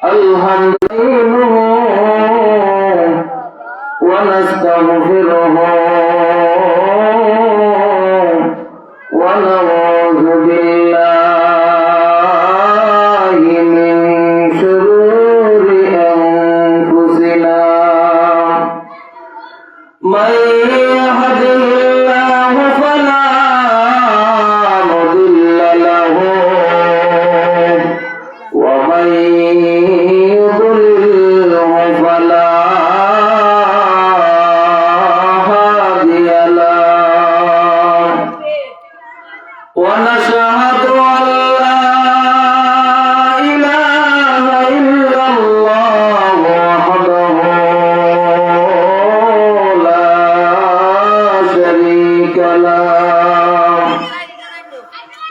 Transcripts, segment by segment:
الحمد لله ونستغفره ونعوذ بالله من شرور أنفسنا من يهد الله فلا مضل له ومن يضلله فلا هادي له ونشهد أن لا إله إلا الله وحده لا شريك له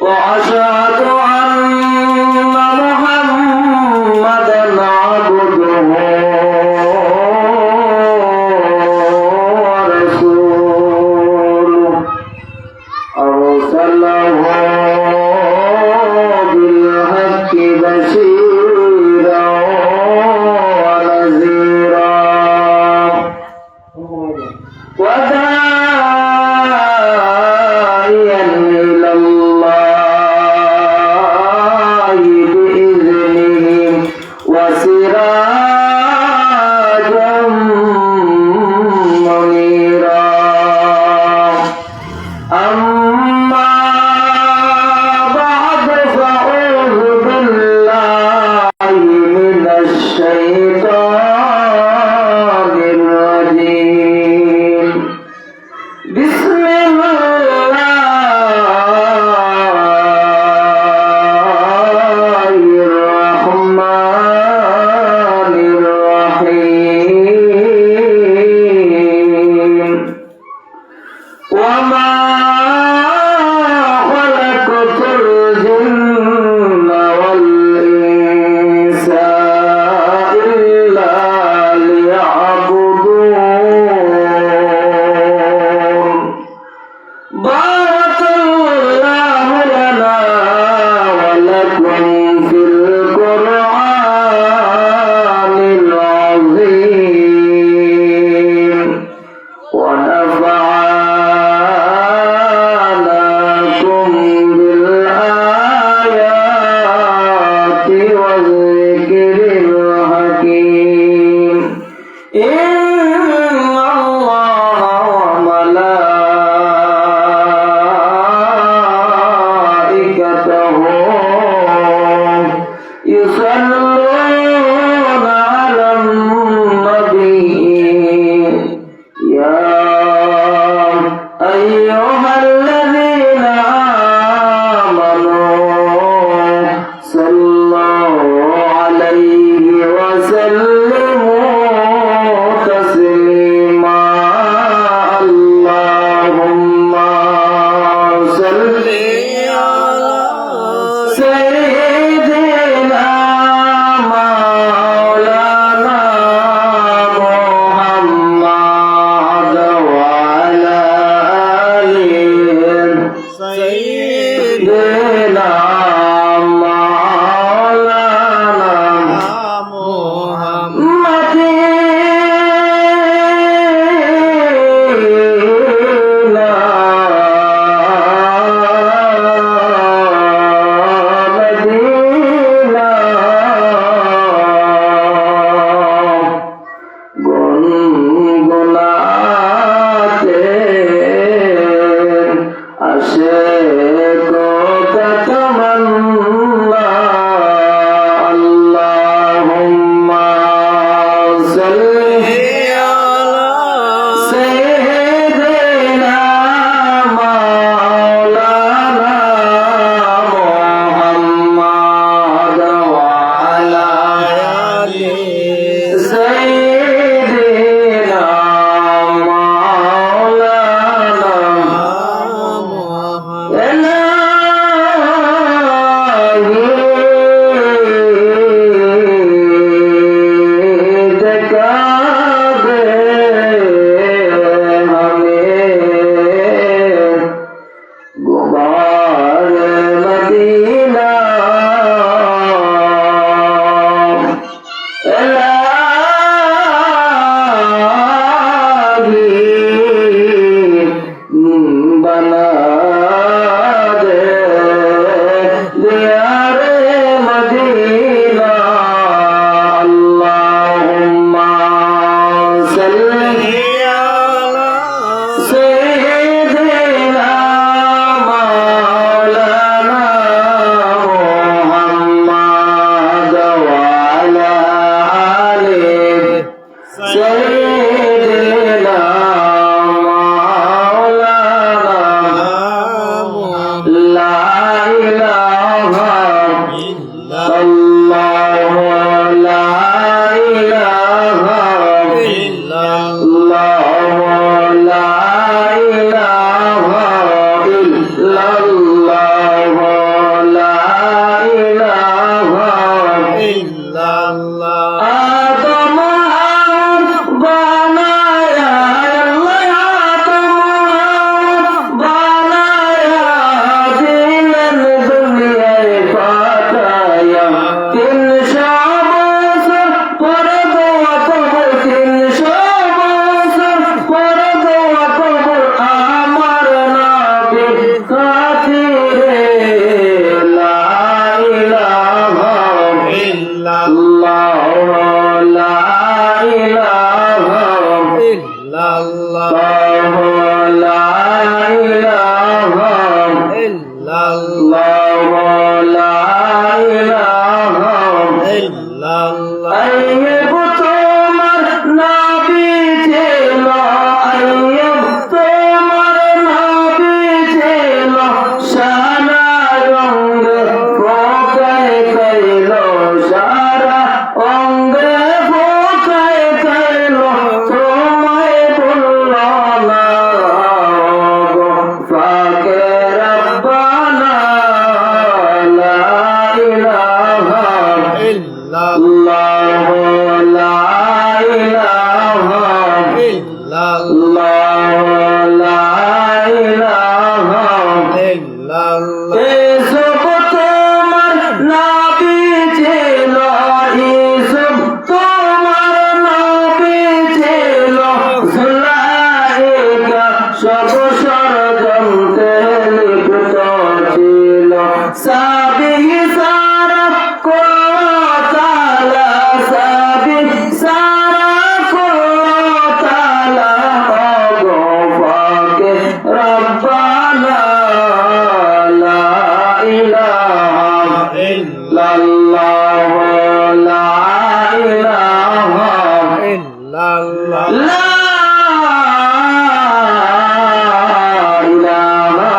وأشهد أن محمدا عبده ورسوله أرسله بالحق بشيرا ونذيرا وداعيا إلى الله بإذنه وسراجا منيرا أما بعد فأعوذ بالله من الشيطان الرجيم بسم الله الرحمن الرحيم وما خلقت الجن والإنس إلا আদম বানায়া আল্লাহ আদম বানায়া দিলেন দুনিয়ায় পাঠায়া 300 বছর পরে দোয়া কবুল 300 বছর পরে দোয়া কবুল আমার নবীর খাতিরে লা ইলাহা ইল্লাল্লাহ লা ইলাহা ইল্লাল্লাহ লা ইলাহা ইল্লাল্লাহ লা ইলাহা ইল্লাল্লাহ আইয়ুব তোমার নবী ছিল আইয়ুব তোমার নবী ছিল সারা অঙ্গে ফোকায় কইল সারা অঙ্গে ফোকায় কইল তোমায় বলল না গো ফাকে রব্বানা লা ইলাহা ইল্লাল্লাহ লা ইলাহা ইল্লাল্লাহ লা ইলাহা ইল্লাল্লাহ ইসব তোমার নবী ছিল ইসব তোমার নবী ছিল জুলাইকা সব ষড়যন্ত্রে লিপ্ত ছিল সাবি সারা কোতালা সাবি সারা কোতালা গো ফাকে রব্বানা লা ইলাহা ইল্লাল্লাহ লা ইলাহা ইল্লাল্লাহ লা ইলাহা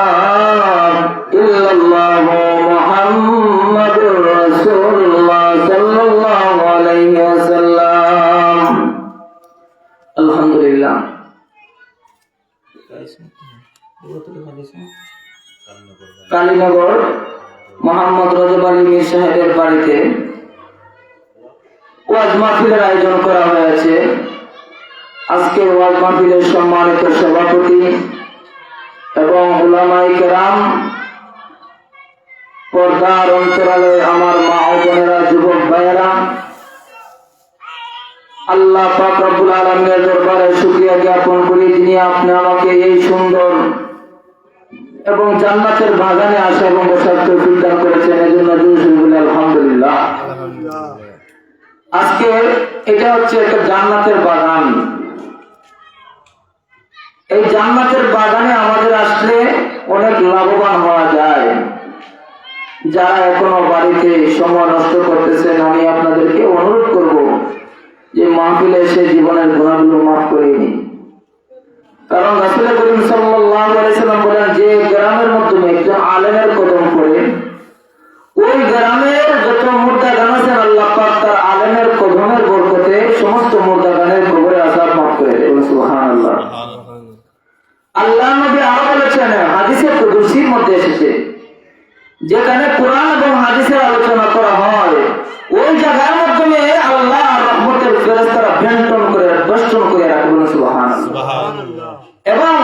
ইল্লাল্লাহ মুহাম্মাদুর রাসূলুল্লাহ সাল্লাল্লাহু আলাইহি ওয়াসাল্লাম আলহামদুলিল্লাহ কালীনগর মোহাম্মদ রজব আলী মীর সাহেবের বাড়িতে ওয়াজ মাহফিলের আয়োজন করা হয়েছে। আজকের ওয়াজ মাহফিলের সম্মানিত সভাপতি এবং উলামায়ে কেরাম, পর্দার অন্তরালে আমার মা ও বোনেরা, যুবক ভাইয়েরা, আল্লাহ পাক রব্বুল আলামিনের দরবারে শুকরিয়া জ্ঞাপন করি যিনি আপনি আমাকে এই সুন্দর এবং জান্নাতের বাগানে আসা এবং বসার তৌফিক দান করেছেন। এজন্য বলি আলহামদুলিল্লাহ। আজকে এটা হচ্ছে একটা জান্নাতের বাগান। এই জান্নাতের বাগানে আমাদের আসলে অনেক লাভবান হওয়া যায়। যারা এখনো বাড়িতে সময় নষ্ট করতেছেন, আমি আপনাদেরকে অনুরোধ করব যে মাহফিলে এসে জীবনের গুনাহগুলো মাফ করে নিন। কারণ রাসূল করিম সাল্লাল্লাহু আলাইহি সাল্লাম বলেন, যে গ্রামের মাধ্যমে একজন আলেমের কদম পড়ে, ওই গ্রামের যত মুর্দা গান আছেন আল্লাহ পাক তার আলেমের কদমের বরকতে সমস্ত মুর্দা গানের কবরে আযাব মাফ করে দেন। সুবহানাল্লাহ। আল্লাহ নবী আরো বলেছেন, হাদিসে কুদসির মধ্যে এসেছে, যেখানে কোরআন এবং হাদিসের আলোচনা করা হয়, ওই জায়গার মাধ্যমে আল্লাহ রহমতের ফেরেশতারা বেষ্টন করে রাখবেন। সুবহানাল্লাহ। এবং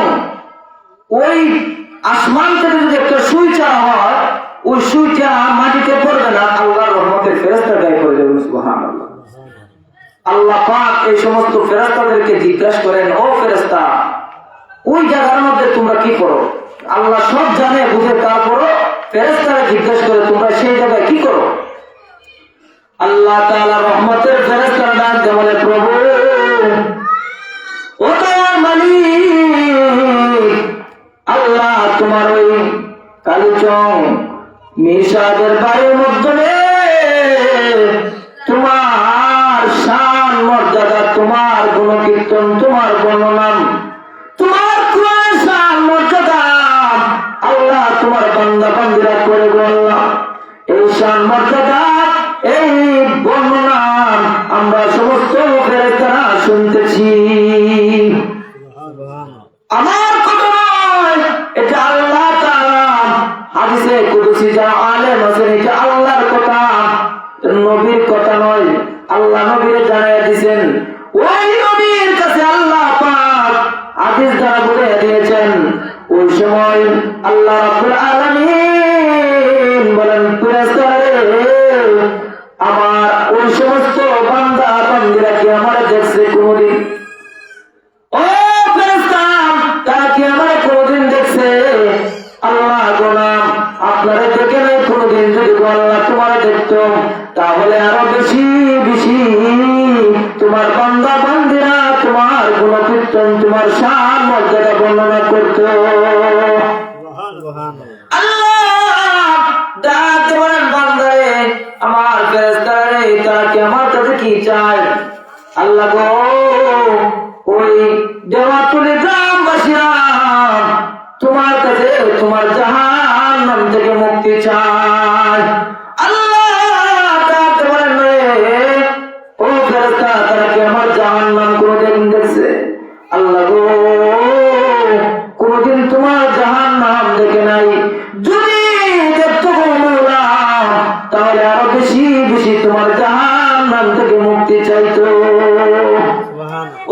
ওই আসমান থেকে যদি একটা সুই চাওয়া হয়, ওই সুইটা মাটিতে পড়বে না, আল্লাহর রহমতের ফেরেশতা গায়ে পড়ে যাবে। সুবহানাল্লাহ। আল্লাহ পাক এই সমস্ত ফেরেশতাদেরকে জিজ্ঞাসা করেন, ও ফেরেশতা, ওই জায়গার মধ্যে তোমরা কি করো? আল্লাহ সব জানে বুঝে, তারপরও ফেরেশতারা জিজ্ঞাসা করে তোমরা সেই জায়গায় কি করো? আল্লাহ তাআলা রহমতের ফেরেশতারা ডাক দিয়ে বলে, প্রভু, ও তোমার মালিক আল্লাহ, তোমার ওই কালীচং মিশাদের বাড়ির মধ্যে তোমার শান মর্যাদা, তোমার গুণকীর্তন, তোমার বর্ণনা, তোমার শান মর্যাদা আল্লাহ তোমার বান্দা বান্দীরা করে বললাম। এই শান মর্যাদা, এই বর্ণনা আমরা সমস্ত ফেরেশতা আল্লাহ নবীরে জানাইয়া দিয়েছেন। ওই নবীর কাছে আল্লাহ পাক হাদিস দ্বারা বলে দিয়েছেন। ওই সময় আল্লাহ রাব্বুল আলামিন বলেন, ফেরেশতারে আমার ওই সমস্ত বান্দা বান্দীরা কি আমার দেখছে কোনদিন? ও ফেরেশতা, তারা কি আমার কোনদিন দেখছে? আল্লাহ গোলাম আপনারা দেখে নাই কোনদিন। যদি আল্লাহ তোমার দেখতো তাহলে আরো বেশি বেশি তোমার বান্দা বান্দীরা তোমার গুণকীর্তন, তোমার শান মর্যাদা বর্ণনা করতো। আমার ফেরেশতারে তারা কি আমার কাছে কি চায়? আল্লাহ গো, ওই দেওয়াতুলি গ্রামবাসীরা তোমার কাছে তোমার জাহান্নাম থেকে মুক্তি চায়। আল্লাহ ডাকতে বলেন, ও ফেরেশতা, তারা কি আমার জাহান্নাম কোনদিন দেখছে? আল্লাহ গো, কোনদিন তোমার জাহান্নাম দেখে নাই। যদি দেখতো মওলা তাহলে আরো বেশি বেশি তোমার জাহান্নাম থেকে মুক্তি চাইতো।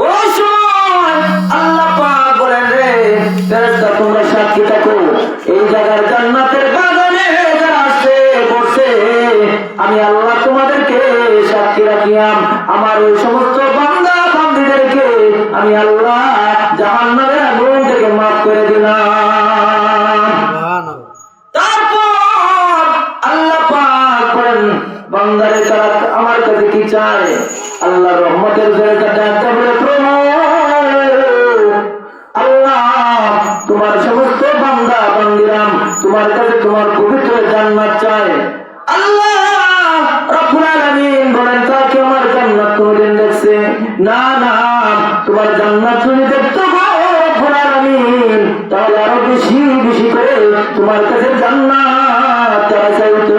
ওই সময় আল্লাহ পাক বলেন, রে ফেরেশতা তোমরা সাক্ষী থাকো, এই জায়গার জান্নাতের বাগানে যারা আসছে বসে আমি আল্লাহ তোমাদেরকে সাক্ষী রাখিলাম। আমার ওই সমস্ত বান্দা বান্দীদেরকে আমি আল্লাহ জাহান্নামের আগুন থেকে মাফ করে দিলাম। তারপর আল্লাহ পাক বলেন, বান্দারে তারা আমার কাছে কি চায়? আল্লাহ রহমতের ফেরেশতা ডাকতে বলে, প্রভু আল্লাহ তোমার সমস্ত বান্দা বান্দীরাম তোমার কাছে তোমার পবিত্র জান্নাত চায়। আল্লাহ রাব্বুল আলামিন বলেন, তা কি আমার জান্নাত কোনদিন দেখছে? না না, তোমার জান্নাত যদি দেখতো রাব্বুল আলামিন তাহলে আরো বেশি বেশি করে তোমার কাছে জান্নাত তারা চাইতো।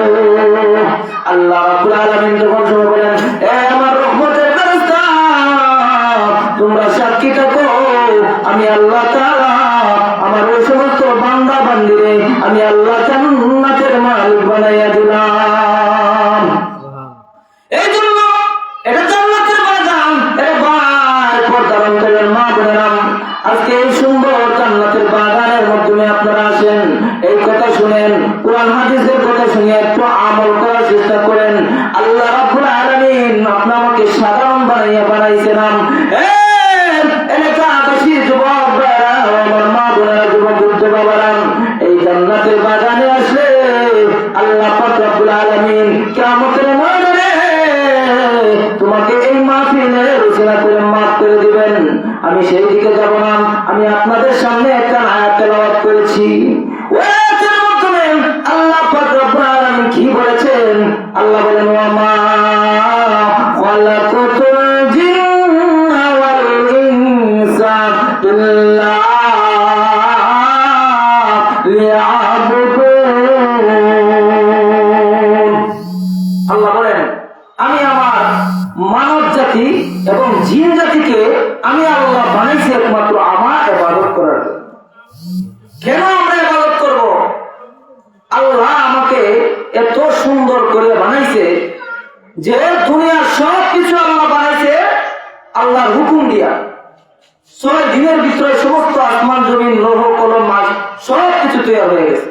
আল্লাহ রাব্বুল আলামিন যখন সময় বলেন, এ আমার রহমতের ফেরেশতা তোমরা সাক্ষী থাকো, আমি আল্লাহ তাআলা আমার ওই সমস্ত বান্দা বান্দীরে আমি আল্লাহ জান্নাতের মালিক বানাইয়া দিলাম। এই জন্য এটা জান্নাতের বাগান। এবার পর্দার অন্তরের মা বোনেরা, আজকে এই সুন্দর জান্নাতের বাগানের মাধ্যমে আপনারা আসেন, এই কথা শুনেন, কোরআন হাদিসের কথা শুনে একটু আমল করার চেষ্টা করেন। আল্লাহ রাব্বুল আলামিন আপনাকে সাধারণ বানাইছেন। এলাকাবাসী যুবক ভাইরা, আমার মা বোনেরা, যুবক যুদ্ধ বাবারা, এই জান্নাতের বাগানে আসলে আল্লাহ পাক রব্বুল আলামিন কিয়ামতের ময়দানে তোমাকে এই মাহফিলে রচনা করে মাফ করে দিবেন। আমি সেই দিকে যাব না, আমি আপনাদের সামনে একটা আয়াত তেলাওয়াত করেছি। ওই আয়াতের মাধ্যমে আল্লাহ পাক রব্বুল আলামিন কি বলেছেন? আল্লাহ বলেন, ওয়া মা খালাকাতুল জিন্না ওয়াল ইনসা ইল্লা লিয়াবুদুন। আল্লাহ বলেন, আমি আমার মানব জাতি এবং জিন জাতিকে আমি আল্লাহ বানাইছি একমাত্র আমার ইবাদত করার জন্য। কেন আমরা ইবাদত করব? আল্লাহ আমাকে এত সুন্দর করে বানাইছে যে দুনিয়ার সব কিছু আল্লাহ বানাইছে আল্লাহর হুকুম দিয়া। 6 দিনের ভিতরে সমস্ত আসমান জমিন লৌহ কলম মাছ সব কিছু তৈরি হয়ে গেছে।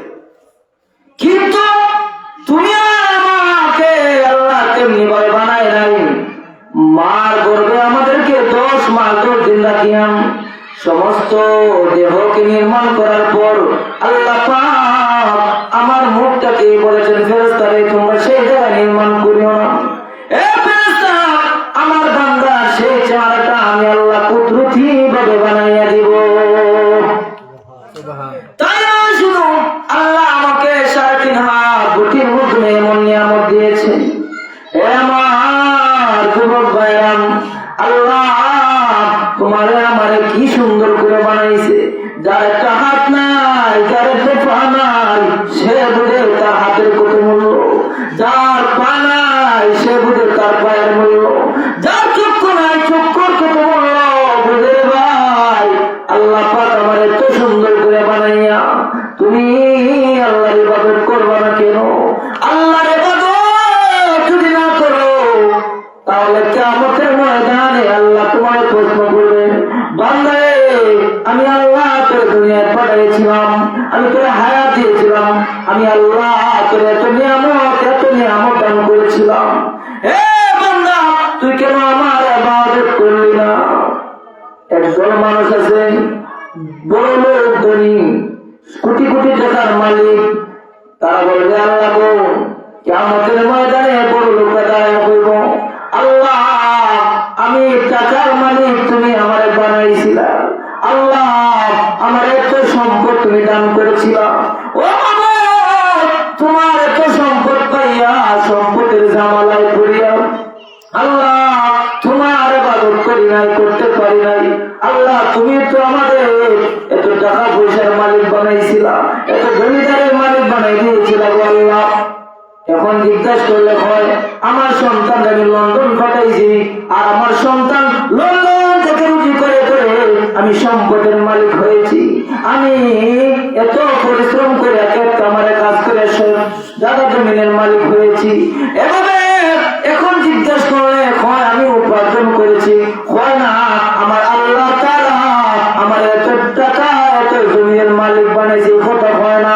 কিন্তু দুনিয়া আমাকে আল্লাহ তেমনি ভাবে বানায় নাই। মার গর্ভে আমাদেরকে 10 মাস 10 দিন রাখিয়াম। সমস্ত দেহকে নির্মাণ করার পর আল্লাহ পাক আমার মুখটাকে বলেছেন, ফেরেশতারে তোমরা সেই জায়গা নির্মাণ করিও না। এ ফেরেশতা, আমার বান্দা সেই চেহারাটা আমি আল্লাহ কুদরতি ভাবে বানাইয়া দিব। তাই না, শুনো, আল্লাহ আমাকে 3.5 হাত বুটির মধ্যে এমন নিয়ামত দিয়েছে। আমার যুবক ভাইরাম, আল্লাহ তোমারে আমারে কি সুন্দর করে বানাইছে। যার একটা হাত নাই, যার একটা পা নাই, সে বুঝে তার হাতের কত মূল্য। যার পা নাই কিয়ামতের ময়দানে আল্লাহ তোমার প্রশ্ন করবেন, বান্দা আমি আল্লাহ তোর দুনিয়ায় পাঠিয়েছিলাম, আমি তোর হায়াত দিয়েছিলাম, আমি আল্লাহ তোর এত নিয়ামত দান করেছিলাম, হে বান্দা তুই কেন আমার ইবাদত করলি না? একদল মানুষ আছে বড় লোক, ধনী, কোটি কোটি টাকার মালিক, তারা বলবে আল্লাহ গো কিয়ামতের ময়দানে বড় লোকরা দাঁড়ায় বলব, আল্লাহ আমি টাকার মালিক, তুমি আমারে বানাইছিলা, আল্লাহ আমার এত সম্পদ তুমি দান করেছিলা, ও মাবুদ তোমার এত সম্পদ পাইয়া সম্পদের জামালায় পড়িয়া আল্লাহ তোমার ইবাদত করি নাই, করতে পারি নাই, আল্লাহ তুমি তো আমাদের এত টাকা পয়সার মালিক বানাইছিলা, এত জমিদারের মালিক বানাই দিয়েছিলা গো আল্লাহ। এখন জিজ্ঞাসা করলে হয় আমার সন্তান আমি লন্ডন পাঠাইছি, আর আমার সন্তান লন্ডন থেকে রুটি করে করে আমি সম্পদের মালিক হয়েছি, আমি এত পরিশ্রম করে এক একটা আমার কাজ করে জায়গা জমিনের মালিক হয়েছি, এভাবে এখন জিজ্ঞাসা করলে হয় আমি উপার্জন করেছি, হয় না আমার আল্লাহ তাআলা আমার এত টাকা এত জমির মালিক বানাইছে, কথা হয় না।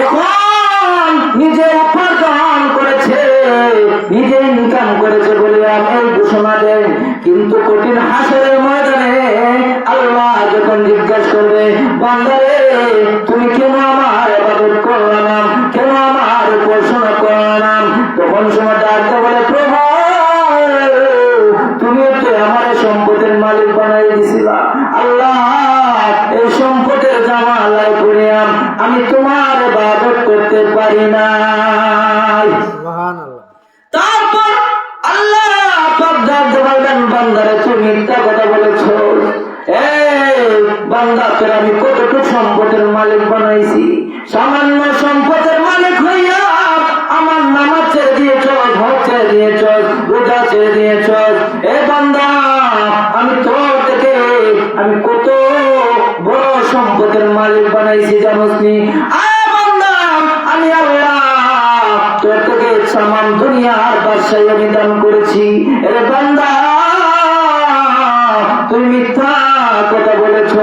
এখন নিজে উপার্জন করেছে, নিজে ইনকাম করেছে বলে আমি এই ঘোষণা দেন, কিন্তু কঠিন হাসরের ময়দানে আল্লাহ যখন জিজ্ঞাসা করবে বান্দারে তুমি কেন আমার ইবাদত করলা না, কেন আমার উপাসনা করলা না, তখন সময় ডাকতে বলে প্রভু তুমি তো আমার সম্পদের মালিক বানাই দিছিলা, আল্লাহ এই সম্পদের জামালায় পড়ে আমি তোমার ইবাদত করতে পারি না। তারপর আল্লাহ পাক ডাকতে বলবেন বান্দারে তুমি মিথ্যা কথা বলেছো, বান্দা তোর আমি কতটুকু সম্পদের মালিক বানাইছি, সামান্য সম্পদের মালিক হইয়া আমার নামাজ ছেড়ে দিয়েছ, হজ ছেড়ে দিয়েছ, রোজা ছেড়ে দিয়েছ, এ বান্দা আমি তোর থেকে আমি কত বড় সম্পদের মালিক বানাইছি জানোস নি? বান্দা আমি আল্লাহ তোর থেকে সামান দুনিয়ার বাদশাহী আমি দান করেছি, এ বান্দা তুমি মিথ্যা কথা বলেছ।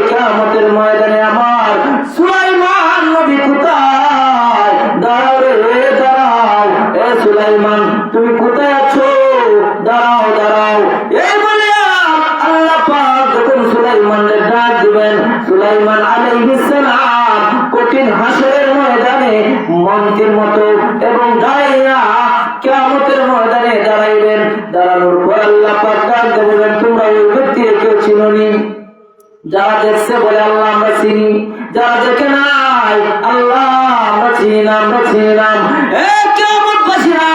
কিয়ামতের ময়দানে আমার সুলাইমান নবী কোথায়? দাঁড়াও রে দাঁড়াও, এ সুলাইমান তুমি কোথায় আছো? দাঁড়াও দাঁড়াও। এই বলে আল্লাহ পাক যখন সুলাইমানের ডাক দিবেন, সুলাইমান আলাইহিস সালাম কঠিন হাসরের ময়দানে মন্ত্রীর মতো এবং দাঁড়াইয়া কিয়ামতের ময়দানে দাঁড়াইবেন। দাঁড়ানোর পর আল্লাহ পাক ডাক দেবেন তোমরা ওই ব্যক্তিকে কেউ চিনোনি? যারা দেখছে বলে আল্লাহ আমরা চিনি, যারা দেখে নাই আল্লাহ আমরা চিনি না, আমরা চিনি না। কিয়ামতবাসীরা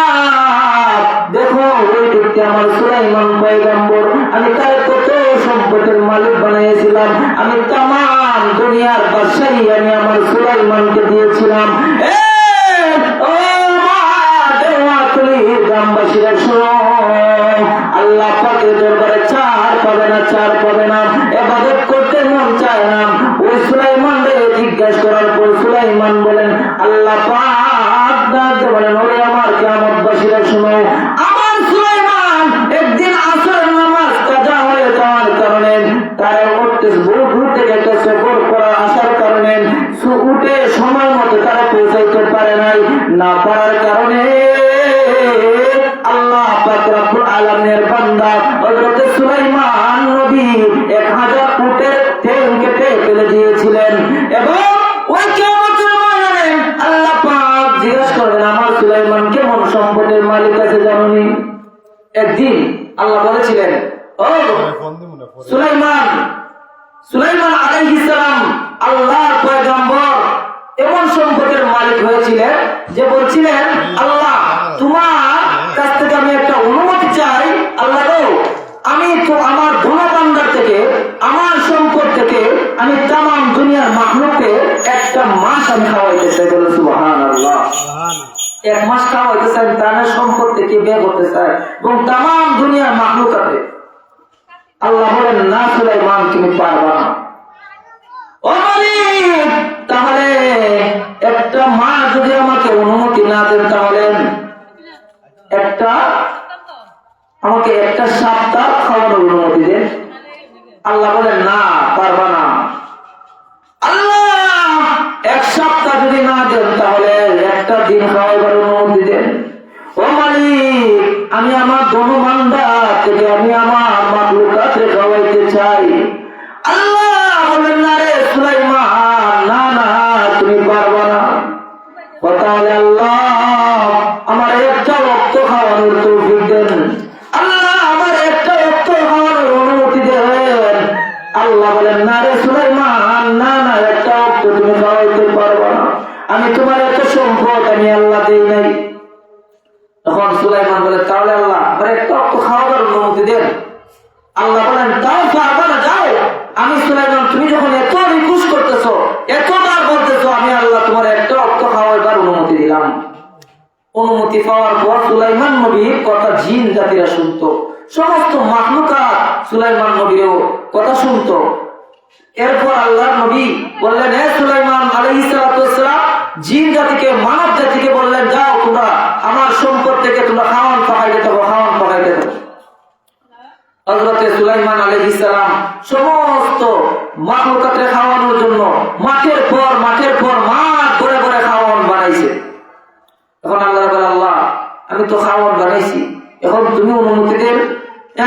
দেখো ওই ব্যক্তি আমার সুলাইমান পয়গম্বর, আমি তার কত সম্পদের মালিক বানিয়েছিলাম, আমি তামাম দুনিয়ার বাদশাহী আমি আমার সুলাইমানকে দিয়েছিলাম। গ্রামবাসীরা শোনো, আল্লাহ পাকের দরবারে চার পাবে না, চার পাবে না, ইবাদত করতে মন চায় না। ওই সুলাইমানকে জিজ্ঞাসা করার পর সুলাইমান বলেন আল্লাহ পাক ডাকতে বলেন ওরে আমার কিয়ামতবাসীরা শোনো, আমার সুলাইমান একদিন আসরের নামাজ কাজা হয়ে যাওয়ার কারণে তার উঠতে ভোর থেকে একটা সফর করা আসার কারণে উঠে সময় মতো তারা পৌঁছাইতে পারে নাই, না পারার কারণে আল্লাহ পাক রব্বুল আলামিনের বান্দা হযরত সুলাইমান নবী 1000 উটের ঠ্যাং কেটে ফেলে দিয়েছিলেন। এবং ওই কিয়ামতের ময়দানে আল্লাহ পাক জিজ্ঞাসা করেন আমার সুলাইমান কেমন সম্পদের মালিক আছে জানোনি? একদিন আল্লাহ বলেছিলেন ও সুলাইমান, সুলাইমান আলাইহিস সালাম আল্লাহর পয়গম্বর এমন সম্পদের মালিক হয়েছিলেন যে বলছিলেন আল্লাহ তোমার কাছ থেকে আমি একটা অনুমতি চাই, আল্লাহ গো আমি তো আমার ধনভাণ্ডার থেকে আমার সম্পদ থেকে আমি তামাম দুনিয়ার মাখলুককে একটা মাস আমি খাওয়াইতে চাই। বলে সুবহানাল্লাহ। এক মাস খাওয়াইতে চাই, তার সম্পদ থেকে বের করতে চাই এবং তামাম দুনিয়ার মাখলুকাতে। আল্লাহ বলেন না সুলাইমান তুমি পারবা না। ও মালিক তাহলে একটা মা যদি আমাকে অনুমতি না দেন তাহলে একটা আমাকে একটা সপ্তাহ খাওয়ানোর অনুমতি দেন। আল্লাহ বলেন না, পারবা না। আল্লাহ এক সপ্তাহ যদি না দেন তাহলে একটা দিন খাওয়াবার অনুমতি দেন। ও মালিক, আমি আমার ধনভাণ্ডার থেকে আমি আমার মাখলুকাতকে খাওয়াইতে চাই। আল্লাহ বলেন না রে সুলাইমান, না না, তুমি পারবা না। তাহলে আল্লাহ আমার একটা রক্ত খাওয়ানোর তৌফিক দেন। আল্লাহ আমার একটা রক্ত খাওয়ানোর অনুমতি দেন। আল্লাহ বলেন না রে সুলাইমান, না না, একটা রক্ত তুমি খাওয়াইতে পারবা না। আমি তোমার এত সম্পদ আমি আল্লাহ দেই নাই। তখন সুলাইমান বলে তাহলে আল্লাহ আমার একটা রক্ত খাওয়াবার অনুমতি দেন। আল্লাহ বলেন তাও পারবা না, যাও। আমি সুলাইমান, তুমি যখন এত রিকোয়েস্ট করতেছো, এতবার বলতেছো, আমি আল্লাহ তোমার একটা রক্ত খাওয়াইবার অনুমতি দিলাম। অনুমতি পাওয়ার পর সুলাইমান নবীর কথা জিন জাতিরা শুনতো, সমস্ত মাখলুকাত সুলাইমান নবীরও কথা শুনতো। এরপর আল্লাহ নবী বললেন, হে সুলাইমান আলাইহিস সালাতু ওয়াস সালাম, জিন জাতিকে মানব জাতিকে বললেন, যাও তোমরা আমার সম্পদ থেকে তোমরা খাওয়ান পাকাইতে থাকো, খাওয়ান পাকাইতে থাকো। হযরতে সুলাইমান আলাইহিস সালাম সমস্ত মাখলুকাতকে খাওয়ানোর জন্য মাঠের পর মাঠ ঘুরে ঘুরে খাওয়ান বানাইছে। এখন আল্লাহ বলে, আল্লাহ আমি তো খাওয়ান বানাইছি, এখন তুমি অনুমতি দেন,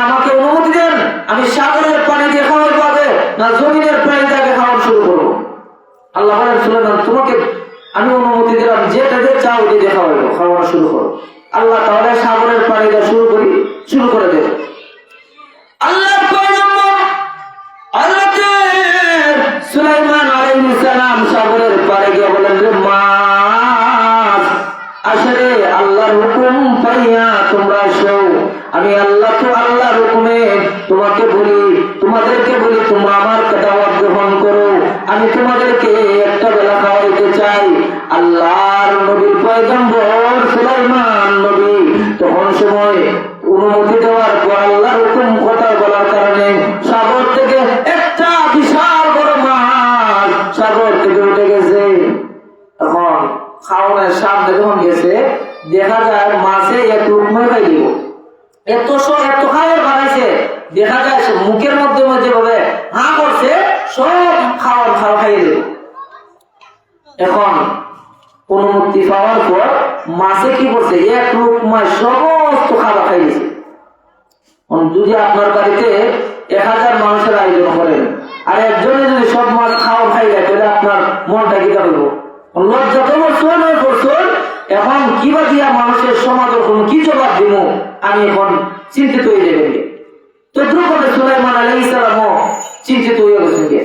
আমাকে অনুমতি দেন। আমি সাগরের পানি দিয়ে খাওয়াই পাবে না জমিনের পানি দিয়ে খাওয়ানো শুরু করবো? আল্লাহ বলেন, সুলাইমান তোমাকে আমি অনুমতি দিলাম, যেটা যে চাও দিয়ে খাওয়াইবো, খাওয়ানো শুরু করো। আল্লাহ তাহলে সাগরের পানি দিয়ে শুরু করে দেবে। আল্লাহর পয়গম্বর হযরত সুলাইমান আলাইহিস সালাম সাগরের পাড়ে গিয়ে বলেন, রে মাছ আসলে আল্লাহর হুকুম পাইয়া তোমরা আসো। আমি আল্লাহ তো আল্লাহর হুকুমে তোমাকে বলি, তোমাদেরকে বলি, তোমরা আমার দাওয়াত গ্রহণ করো। আমি তোমাদেরকে একটা বেলা খাওয়াইতে চাই। আল্লাহর নবীর পয়গম্বর সুলাইমান নবী তখন সময় অনুমতি দেওয়ার পর আল্লাহর হুকুম কথা বলার কারণে সাগর থেকে একটা বিশাল বড় মাছ সাগর থেকে উঠে গেছে। এখন খাওয়ানোর সামনে যখন গেছে দেখা যায় মাছে এক রুকময় খাই দিব, এত খাওয়ার বানাইছে, দেখা যায় মুখের মধ্যে যেভাবে হা করছে সব খাওয়ার খাইয়ে দেব। এখন অনুমতি পাওয়ার পর মাছে কি করছে, এক রুকমায় সমস্ত খাবার খাই দিয়েছে। যদি আপনার বাড়িতে 1000 মানুষের আয়োজন করেন আর একজনে যদি সব মাছ খাওয়া খাই যায়, তাহলে আপনার মনটা কি করবো? লজ্জা তো করছেন। এখন কিবা দিয়া মানুষের সমাজের কোন কি জবাব দিব, আমি এখন চিন্তিত হয়ে যাবেন। তো দ্রুপদে সুলাইমান আলাইহিস সালামও চিন্তিত হয়ে গেছেন,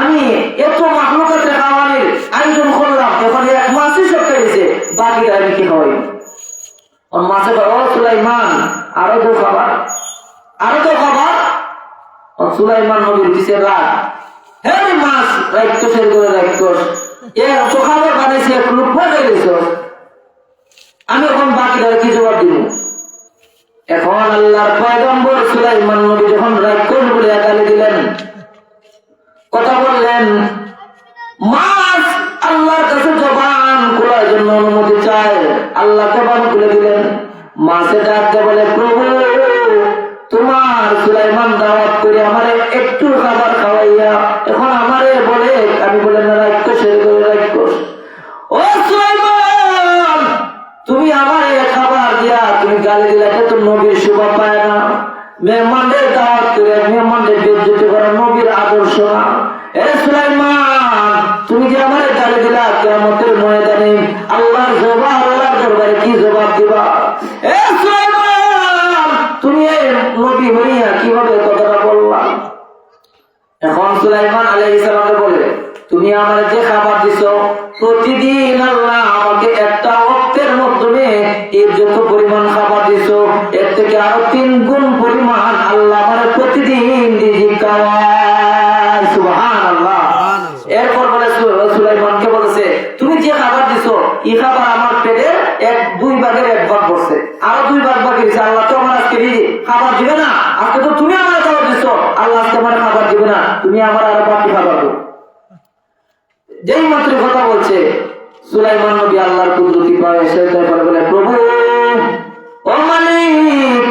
আমি এত মাখলুকাতকে খাওয়ানোর আয়োজন করলাম, এখন এক মাছই সব খাইছে, বাকিটা আমি কি খাওয়াই? মাছে বলে, ও সুলাইমান আরো তো খাবার। সুলাইমান নবীর পিছে রাগ, হে মাছ রাক্ষসের করে রাক্ষস, এত খাবার বানাইছে, এক লোক খাই দিছ, আমি এখন বাকিটা কি জবাব দিব? এখন আল্লাহর পয়গম্বর সুলাইমান নবী যখন রাক্ষস বলে গালি দিলেন, কথা বললেন, মাছ আল্লাহর কাছে জবান খোলার জন্য অনুমতি চায়। আল্লাহ জবান খুলে দিলেন। মাছে ডাকতে বলে, প্রভু তোমার সুলাইমান দাওয়াত করে আমারে একটু খাবার খাওয়াইয়া এখন আমারে বলে, আমি বলে না রাক্ষসের করে রাক্ষস। ও সুলাইমান, তুমি আমারে খাবার দিয়া তুমি গালি দিলে, এটা তো নবীর শোভা পায় না। মেহমানদের দাওয়াত করে মেহমানদের বেজ্জতি করা নবীর আদর্শ না। এ সুলাইমান, তুমি যে আমারে গালি দিলা, কিয়ামতের ময়দানে আল্লাহর দরবারে কি জবাব দিবা? এ সুলাইমান, তুমি নবী হইয়া কিভাবে কথাটা বললা? এখন সুলাইমান আলাইহিস সালাম বলে, তুমি আমার যে খাবার দিছো, প্রতিদিন আল্লাহ আমাকে একটা ওয়াক্তের মাধ্যমে এর যত পরিমাণ খাবার দিছো, এর থেকে আরো 3 গুণ পরিমাণ আল্লাহ আমার প্রতিদিন রিজিক খাওয়ায়। সুবহানাল্লাহ। এরপর বলে সুলাইমানকে বলেছে, তুমি যে খাবার দিছো এই খাবার আমার পেটের 2 ভাগের 1 ভাগ পড়ছে, আরো 2 ভাগ বাকি আছে। আল্লাহ তো আমার আজকে খাবার দিবে না, আজকে তো তুমি আমার খাবার দিছো, আল্লাহ আজকে আমার খাবার দিবে না, তুমি আমার আরো বাকি খাবার দাও। যেই মাত্র কথা বলছে সুলাইমান নবী আল্লাহর কুদরতি পায়, সে তারপরে বলে, প্রভু ও মালিক,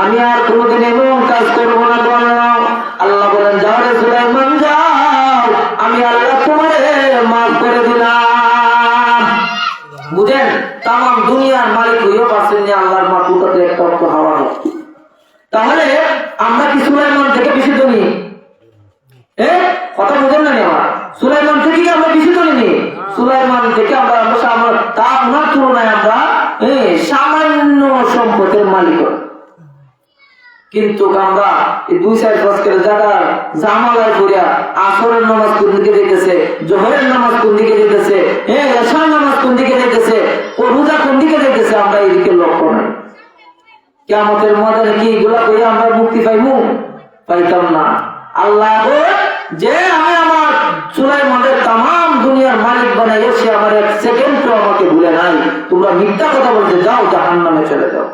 আমি আর কোনোদিন এমন কাজ করবো না বললাম। আল্লাহ বলেন যাও রে সুলাইমান যাও, আমি আল্লাহ তোমারে মাফ করে দিলাম। বুঝেন, তাম দুনিয়ার মালিক হইও পারছেন যে আল্লাহর মাহবুবতে একটা অর্থ হাওয়া। তাহলে আমরা কি সুলাইমান থেকে বেশি ধনী? কথা বুঝেন না আমার? সুলাইমান থেকে কি আমরা বেশি ধনী নেই? সুলাইমান থেকে আমরা তা ওনার তুলনায় আমরা সামান্য সম্পদের মালিক। কিন্তু আমরা এই 2-4 বছরের জায়গা জামালায় পড়িয়া আসরের নামাজ কোন দিকে যেতেছে, জোহরের নামাজ কোন দিকে যেতেছে, এশার নামাজ কোন দিকে যেতেছে, ও রোজা কোন দিকে যেতেছে, আমরা এদিকে লক্ষ্য নাই। কিয়ামতের ময়দানে কি এগুলা কইয়া আমরা মুক্তি পাইতাম না। আল্লাহ যে আমি আমার সুলাইমানের তামাম দুনিয়ার মালিক বানাইয়া সে আমার 1 সেকেন্ড আমাকে ভুলে নাই। তোমরা মিথ্যা কথা বলতে যাও, জাহান্নামে চলে যাও।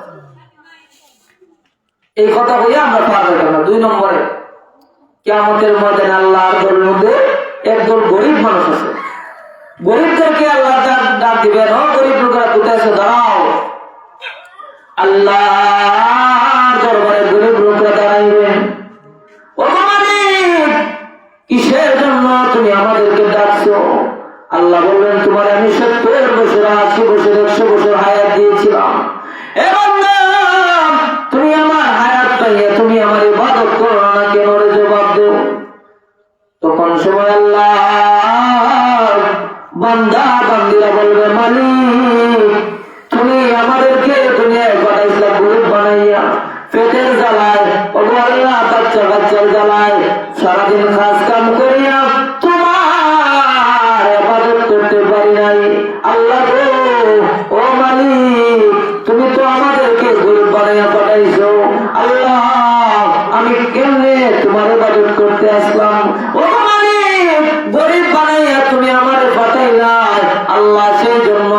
এই কথা হইয়া আমরা পার হইতাম না। 2 নম্বরে কিয়ামতের ময়দানে আল্লাহর দলের মধ্যে একদল গরিব মানুষ আছে। গরিবদেরকে আল্লাহ ডাক দিবেন, ও গরিব লোকেরা কোথায় আছে, দাঁড়াও। আল্লাহ দরবারে গরিব লোকেরা দাঁড়াইবেন, ও মালিক কিসের জন্য তুমি আমাদেরকে ডাকছো? আল্লাহ বলবেন তোমার আমি 70 বছর, 80 বছর, 100 বছর হায়াত দিয়েছিলাম। এবং তুমি আমার হায়াত পাইয়া তুমি আমার ইবাদত করো না কেন? জবাব দেও। তখন সময় আল্লাহ বান্দা বান্দিরা বলবে মালিক তুমি আমাদেরকে দুনিয়ায় পাঠাইছিলা গরিব বানাইয়া, পেটের জ্বালায়, আল্লাহ বাচ্চার জ্বালায় সারাদিন কাজ কাম করিয়া তোমার ইবাদত করতে পারি নাই। আল্লাহ ও মালিক তুমি তো আমাদেরকে গরিব বানাইয়া পাঠাইছো। আল্লাহ আমি কেমনে তোমার ইবাদত করতে আসলাম? ও মালিক গরিব বানাইয়া তুমি আমার পাঠাইলা, আল্লাহ সেই জন্য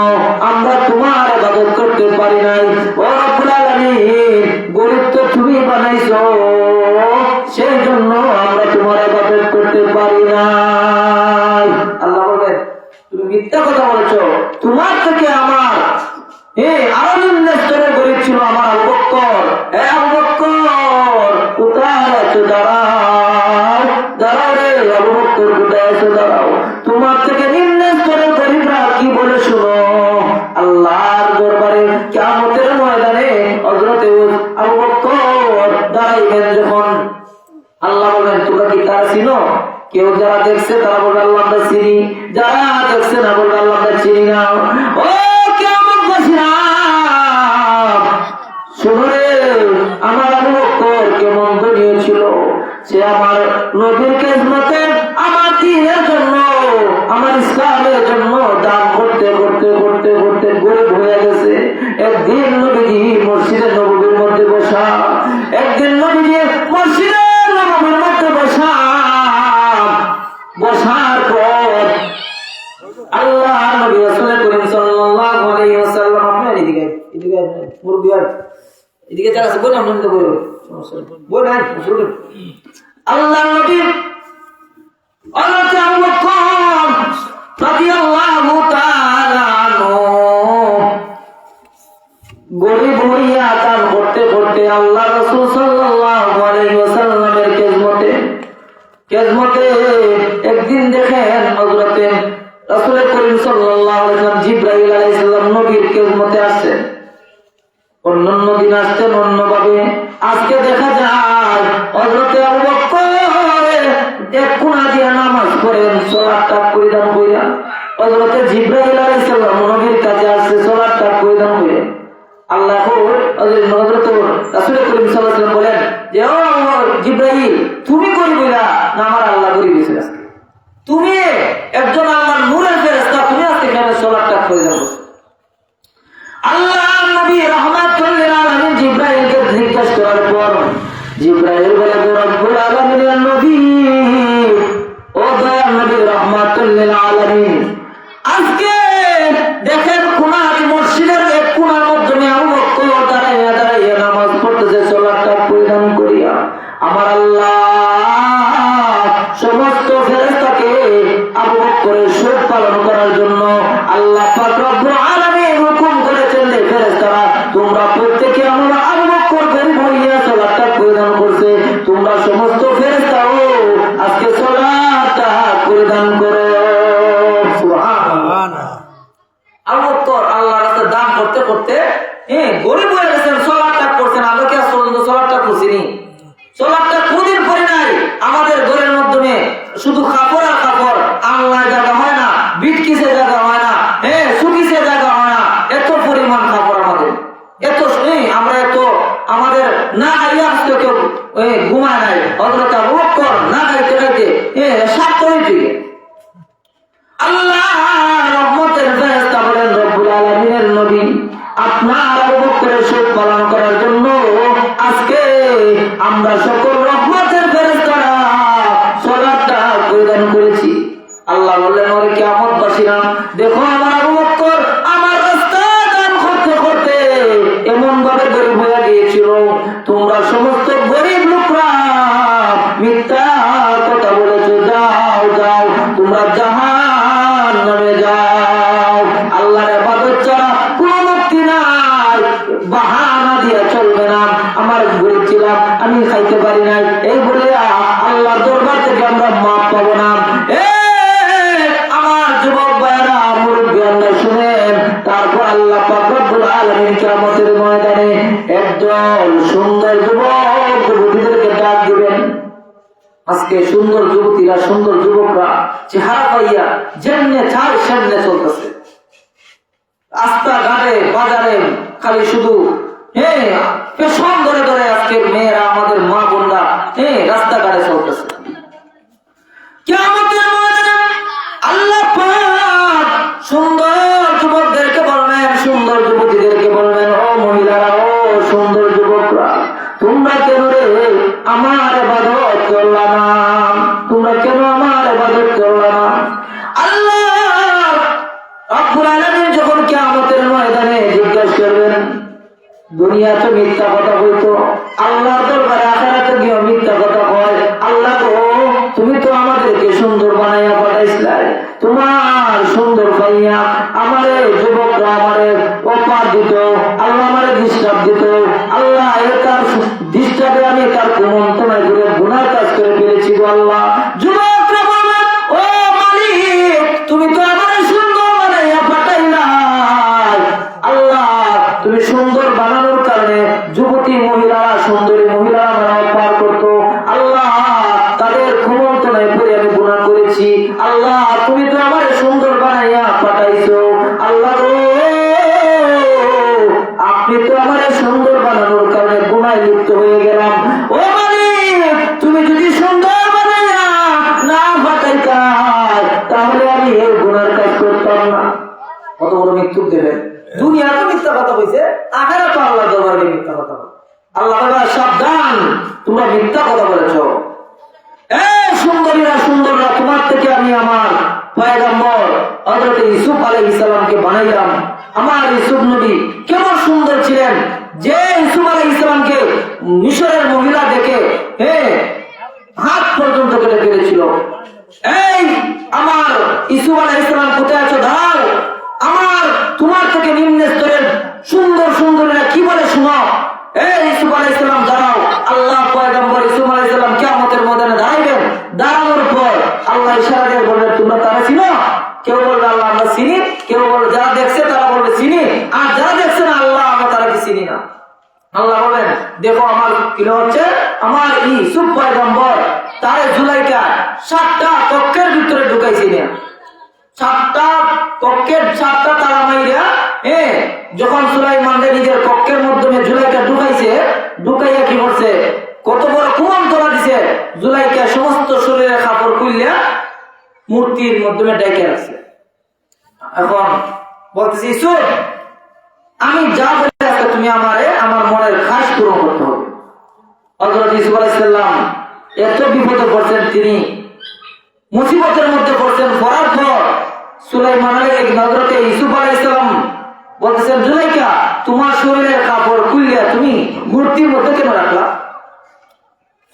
আমরা তোমার ইবাদত করতে পারি নাই। ও রব্বুল আলামিন গরিব তো তুমি বানাইছো, সেই জন্য আমরা তোমার ইবাদত করতে পারি নাই। আল্লাহ বলেন তুমি মিথ্যা কথা বলছো, তোমার থেকে আমার আরো নিম্ন স্তরের গরিব ছিল আমার আবু বকর। আবু বকর কোথায় আছো? দাঁড়াও, দাঁড়াও রে আবু বকর কোথায় আছো? দাঁড়াও। তোমার থেকে নিম্ন স্তরের গরিবরা কি বলে শুনো। আল্লাহর দরবারে কিয়ামতের ময়দানে হযরত আবু বকর দাঁড়াইবেন যখন, আল্লাহ বলবেন তোমরা কি তার চিনো? কেউ যারা দেখছে তারা বলবে আল্লাহ আমরা চিনি, যারা দেখছে না বলবে আল্লাহ আমরা চিনি না। ও কিয়ামতবাসীরা শুনো রে, আমার আবু বকর কেমন দুনিয়া ছিল। সে আমার নবীর খেদমতে, আমার দ্বীনের জন্য, আমার ইসলামের জন্য দান করতে করতে করতে করতে গরিব হয়ে গেছে। একদিন নবীজি মসজিদে নববীর মধ্যে বসা, একদিন নবীজি মসজিদে নববীর মধ্যে বসার পর আল্লাহ নবী রাসূল করিম সাল্লাল্লাহু আলাইহি ওয়াসাল্লাম আপনার এদিকে মুরগি এদিকে যারা আছে বলুন বন্ধ করো বলেন আল্লাহ নবী হযরত আবু বকর রাদিয়াল্লাহু তাআলা আনহু গরিব হইয়া দান করতে করতে আল্লাহ রাসূল সাল্লাল্লাহু আলাইহি ওয়াসাল্লামের খেদমতে একদিন দেখেন হযরত রাসূল করিম সাল্লাল্লাহু আলাইহি ওয়াসাল্লাম জিবরাইল আলাইহিস সালাম নবীর খেদমতে আসেন। অন্যান্য দিন আসতেন অন্যভাবে, আজকে দেখা যায় হযরত আবু বকর এক কোণা দিয়ে নামাজ পড়েন, সালাতটা পরিধান কইরা। হযরত জিবরাইল আলাইহিস সালাম নবীর কাছে আসছে সালাতটা পরিধান কইরা। আল্লাহ হযরত রাসূল করিম সাল্লাল্লাহু আলাইহি ওয়াসাল্লাম বলেন যে ও জিবরাইল তুমি করি বইলা না আমার আল্লাহ করি দিয়েছে, তুমি একজন আল্লাহর নূরের ফেরেশতা, তুমি আজকে কেন সালাতটা পরিধান করছো? আল্লাহ নবী রাহমাতুল লিল আলামিন জিবরাইলকে জিজ্ঞাসা করার পর জিবরাইল বলে রব্বুল আলামিনের নবী, ও দয়ার নবী রাহমাতুল লিল আলামিন, আজকে দেখেন কোনার মসজিদের এক কোণার মধ্যে আবু বকর দাঁড়াইয়া দাঁড়াইয়া নামাজ পড়তেছে সালাতটা পরিধান করিয়া। আমার আল্লাহ সমস্ত ফেরেশতাকে আবু বকরের শোক পালন করার জন্য আল্লাহ পাক রব্বুল আলামিন হুকুম করেছেন যে ফেরেশতারা তোমরা প্রত্যেকে আমার আবু বকর গরিব হইয়া করছিনি, চলারটা কোনদিন করি নাই। আমাদের ঘরের মাধ্যমে শুধু কাপড় আর কাপড়, আংলায় জায়গা হয় না, বিটকিসে জায়গা হয় না, সুকিসে জায়গা হয় না, এত পরিমাণ কাপড় আমাদের, এত আমরা এত আমাদের না খাইয়া আসতে কেউ ঘুমায় নাই। হযরত আবু বকর না খাইতে খাইতে সাত করে দিকে আল্লাহ রহমতের ফেরেশতা বলেন, রব্বুল আলামিনের নবী আপনার আবু বকরের শোক পালন করার জন্য আজকে আমরা সকল রহমতের ফেরেশতারা সালাতটা প্রদান করেছি। আল্লাহ বললেন, ওরে কিয়ামতবাসীরা দেখো, আমার আবু বকর আমার রাস্তা দান করতে করতে এমন ভাবে গরিব হয়ে গিয়েছিল, তোমরা সমস্ত গরিব লোকরা মিথ্যা কথা বলেছো, যাও যাও তোমরা জাহান্নামে যাও। আল্লাহর ইবাদত ছাড়া কোনো মুক্তি নাই, বাহানা দিয়ে চলবে না। আমার গরিব ছিলাম, আমি খাইতে পারি নাই, এই বলে আল্লাহর দরবার থেকে আমরা মাপ পাবো না। আমার যুবক ভাইয়েরা, মুরব্বী আল্লাহ শুনেন, তারপর আল্লাহ পাক রব্বুল আলামিন কিয়ামতের ময়দানে একজন সুন্দর যুবক যুবতীদেরকে ডাক দিবেন। আজকে সুন্দর যুবতীরা, সুন্দর যুবকরা চেহারা পাইয়া যেমনে চায় সেমনে চলতেছে, রাস্তাঘাটে বাজারে খালি শুধু পেছন ধরে ধরে আজকের মেয়েরা, আমাদের মা বোনরা রাস্তাঘাটে চলতেছে। কিয়ামতের ময়দানে আল্লাহ পাক সুন্দর যুবকদেরকে বলবেন, সুন্দর যুবতীদেরকে বলবেন, ও মহিলারা, ও সুন্দর যুবকরা, তোমরা কেন রে আমার ইবাদত করলা না? তোমরা কেন আমার ইবাদত করলা না? আল্লাহ রব্বুল আলামিন যখন কিয়ামতের ময়দানে জিজ্ঞাসা করবেন, দুনিয়া তো মিথ্যা কথা বলতো, আল্লাহর দরবারে আখিরাতে গিয়ে মিথ্যা কথা কয়। আল্লাহ গো, তুমি তো আমাদেরকে সুন্দর বানাইয়া পাঠাইছিলে, তোমার সুন্দর পাইয়া আমারে যুবকরা আমারে অপার দিত, আল্লাহ আমারে ডিস্টার্ব দিত। আল্লাহ তার ডিস্টার্বে আমি তার কুমন্ত্রণায় করে গুনাহ কাজ করে ফেলেছি গো আল্লাহ। যুবকরা বলবেন, ও মালিক, তুমি তো আমারে সুন্দর বানাইয়া পাঠাইলা। আল্লাহ তুমি সুন্দর বানানোর কারণে যুবতী মহিলারা, সুন্দরী মহিলারা আমার পার করতো। আল্লাহ তাদের কুমন্ত্রণায় পড়ে আমি গুনাহ করেছি। আল্লাহ তুমি তো আমার সুন্দর বানাইয়া পাঠাইছো। আল্লাহ আপনি তো আমার সুন্দর বানানোর কারণে গুনায় লিপ্ত হয়ে গেলাম। ও মালিক, তুমি যদি সুন্দর বানাইয়া না পাঠাইতা তাহলে আমি এই গুনার কাজ করতাম না। কত বড় মৃত্যু দেবেন। দুনিয়া তো মিথ্যা কথা বলছে, আখিরাত তো আল্লাহ দরবারে মিথ্যা কথা বলে। আল্লাহ বলে, সাবধান, তোমরা মিথ্যা কথা বলেছো। সুন্দরীরা, সুন্দররা, তোমার থেকে আমি আমার পয়গম্বর হযরত ইউসুফ আলাইহিস সালামকে বানাইলাম। আমার ইউসুফ নবী কেমন সুন্দর ছিলেন, যে ইউসুফ আলাইহিস সালামকে মিশরের মহিলা দেখে হাত পর্যন্ত কেটে ফেলেছিল। এই আমার ইউসুফ আলাইহিস সালাম কোথায় আছো? দাঁড়াও, আমার তোমার থেকে নিম্ন স্তরের সুন্দর সুন্দরীরা কি বলে শোনো। ইউসুফ আলাইহিস সালাম দাঁড়াও। আল্লাহ পয়গম্বর ইউসুফ আলাইহিস সালাম কিয়ামতের ময়দানে দাঁড়াইবেন। দাঁড়ানোর পর আল্লাহ ইশারা দিয়ে বলবেন, তোমরা তারা চিনো? কেউ বলবে আল্লাহ আমরা চিনি, কেউ বলবে যারা দেখছে তারা বলবে চিনি, আর যারা দেখছে না আল্লাহ আমরা তারাকে চিনি না। আল্লাহ বলেন, দেখো আমার কি হচ্ছে, আমার ইউসুফ পয়গম্বর তারে জুলাইকা 7টা কক্ষের ভিতরে ঢুকাইছি না। 7টা কক্ষের 7টা তালা মাইরা যখন সুলাইমান নিজের কক্ষের মাধ্যমে জুলাইকা ঢুকাইছে, ঢুকাইয়া কি করছে, কত বড় কুমন্ত্রণা দিছে। জুলাইকা সমস্ত শরীরের কাপড় খুললে মূর্তির মাধ্যমে ডেকে রাখছে। এখন বলতেছি, ইউসুফ আমি যা বলি আজকে তুমি আমারে আমার মনের খাস পূরণ করতে হবে। হযরত ইউসুফ আলাইহিস সালাম এত বিপদে পড়ছেন, তিনি মুসিবতের মধ্যে পড়ছেন। পড়ার পর সুলাইমান হযরত ইউসুফ আলাইহিস সালাম বলতেছেন, জুলাইকা তোমার শরীরের কাপড় খুললে তুমি মূর্তির মধ্যে কেন রাখলা?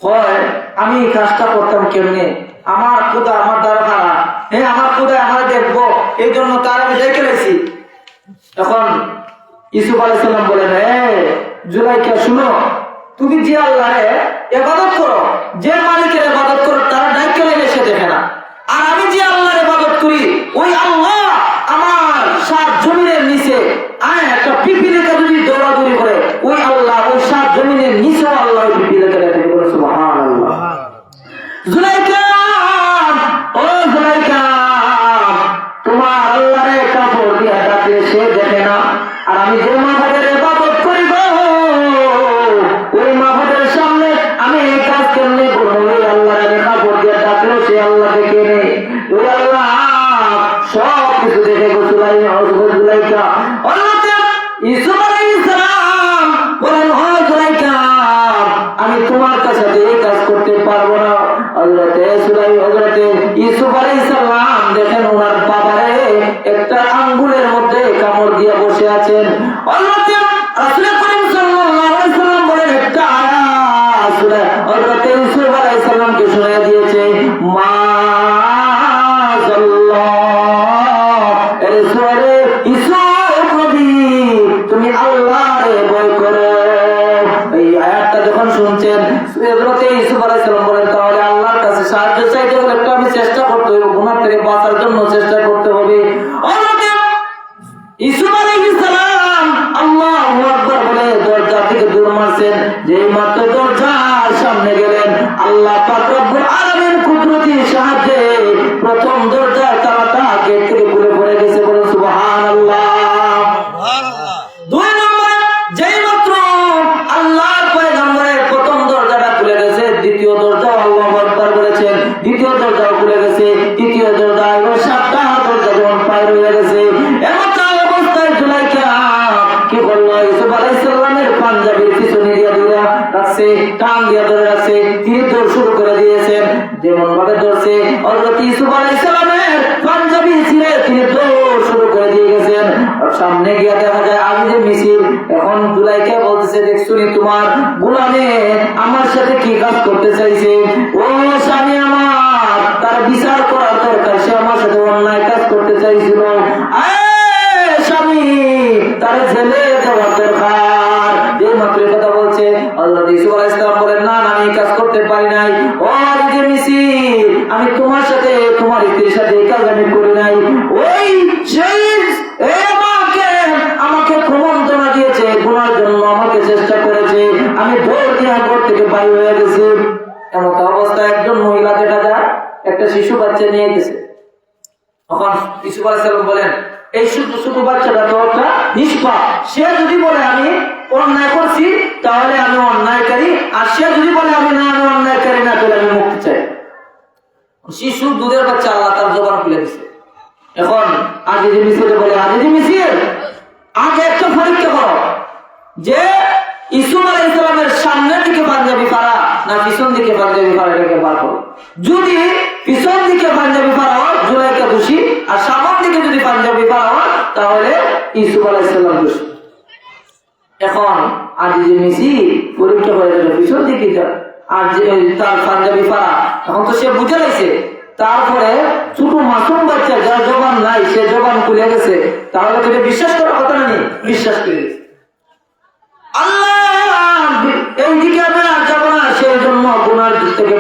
হয় আমি কাজটা করতাম কেমনে, আমার খোদা আমার দ্বারা খারা, আমার খোদা আমার দেখবো, এই জন্য তার আমি দেখে রেছি। এখন ইউসুফ আলাইহিস সালাম বলেন, জুলাইকা শুনো, তুমি যে আল্লাহরে ইবাদত করো, যে মালিকের ইবাদত করো, তারা ডাইকে লাইলে সে দেখে না। আর আমি যে আল্লাহর ইবাদত করি, ওই আল্লাহ আমার 7 জমিনের নিচে একটা পিপিলিকা যদি দৌড়াদৌড়ি করে, ওই আল্লাহ ওই 7 জমিনের নিচেও আল্লাহ পিপিলিকা সাথে এই কাজ করতে পারবো না। হযরতে ইউসুফ আলাইহিস সালাম দেখেন ওনার বাবারে একটা আঙ্গুলের মধ্যে কামড় দিয়ে বসে আছেন। হযরতে রাসূল করিম সাল্লাল্লাহু আলাইহি সাল্লাম বলেন একটা আয়াত সূরা হযরতে ইউসুফ আলাইহিস সালামকে শোনায়া দিয়েছে, তুমি আল্লাহরে ভয় করো। এই আয়াতটা যখন শুনছেন হযরতে ইউসুফ আলাইহিস সালাম বলেন তাহলে আল্লাহর কাছে সাহায্য চাইতে হলে একটু আমি চেষ্টা করতে হবে, গুনাহ থেকে বাঁচার জন্য চেষ্টা করতে হবে। হযরতে ইউসুফ আলাইহিস সালাম আল্লাহু আকবার বলে দরজা থেকে দৌড় মারছেন। যেই মাত্র দরজার সামনে গেলেন আল্লাহ পাক রব্বুল আলামিন কুদরতি সাহায্যে প্রথম দরজার তালাটা গেট থেকে খুলে পড়ে গেছে। বলে সুবহানাল্লাহ। দুই নম্বরে যেই মাত্র আল্লাহর পয়গম্বরের প্রথম দরজাটা খুলে গেছে, দ্বিতীয় দরজাও আল্লাহু আকবার বলেছেন, দ্বিতীয় দরজাও খুলে গেছে, তৃতীয় দরজা এবং সাতটা দরজা যখন পার হয়ে গেছে, এমন অবস্থায় জুলাইখা কি বললো, ইউসুফ আলাইহিস সালামের পাঞ্জাবির পিছনে দিয়ে রাখছে, টান দিয়ে ধরে রাখছে, তিনি দৌড় শুরু করে দিয়েছেন। যেমন ভাবে ধরছে হযরত ইউসুফ আলাইহিস সালামের পাঞ্জাবি ছিঁড়ে তিনি দৌড় শুরু করে দিয়ে গেছেন। আর সামনে গিয়ে দেখা যায় আগে যে মিছিল, এখন জুলাইখা বলতেছে, দেখছুনি তোমার গোলামে আমার সাথে কি কাজ করতে চাইছে, ও স্বামী আমার, তার বিচার করার দরকার, সে আমার সাথে অন্যায় কাজ করতে চাইছিল, স্বামী তার জেলে দেওয়ার দরকার। যে মাত্র কথা বলছে হযরত ইউসুফ আলাইহিস সালাম বলেন, না না আমি কাজ করতে পারি নাই, ও যে মিছিল, আমি তোমার সাথে তোমার স্ত্রীর সাথে এই কাজ আমি করি নাই, ওই সেই আমাকে প্রবঞ্চনা দিয়েছে, গুনার জন্য আমাকে চেষ্টা করেছে, আমি দৌড় দিয়ে ঘর থেকে বাইরে হয়ে গেছি। এমন অবস্থায় একজন মহিলা দেখা যায় একটা শিশু বাচ্চা নিয়ে গেছে। তখন ইউসুফ আলাইহিস সালাম বলেন, এই ছোট বাচ্চাটা তো একটা নিষ্পাপ, সে যদি বলে আমি অন্যায় করছি তাহলে আমি অন্যায়কারী, আর সে যদি বলে আমি না আমি অন্যায়কারী না, তাহলে আমি মুক্তি চাই। শিশু দুধের বাচ্চা আল্লাহ তার জবান খুলে দিছে। এখন আজিজি মিছিলে বলে, আজিজি মিছিল, আগে একটা পরীক্ষা করো যে ইউসুফ আলাইহিস সালামের সামনের দিকে পাঞ্জাবি ফাড়া না পিছন দিকে পাঞ্জাবি ফাড়া, এটাকে বার করো। যদি পিছন দিকে পাঞ্জাবি ফাড়া হয় জুলাইখা দোষী, আর সামনের দিকে যদি পাঞ্জাবি ফাড়া হয় তাহলে ইউসুফ আলাইহিস সালাম দোষী। এখন আজিজি মিছিল পরীক্ষা হয়ে গেল পিছন দিকে আর তার পাঞ্জাবি ফাড়া, এখন তো সে বুঝে লাইছে। তারপরে ছোট মাসুম বাচ্চা যার জবান নাই, সে জবান খুলে গেছে, তাহলে তুমি বিশ্বাস করার কথা নেই, বিশ্বাস করে গেছে। আল্লাহ এইদিকে আমি আর যাবো না, সেই জন্য গুনার দিক থেকে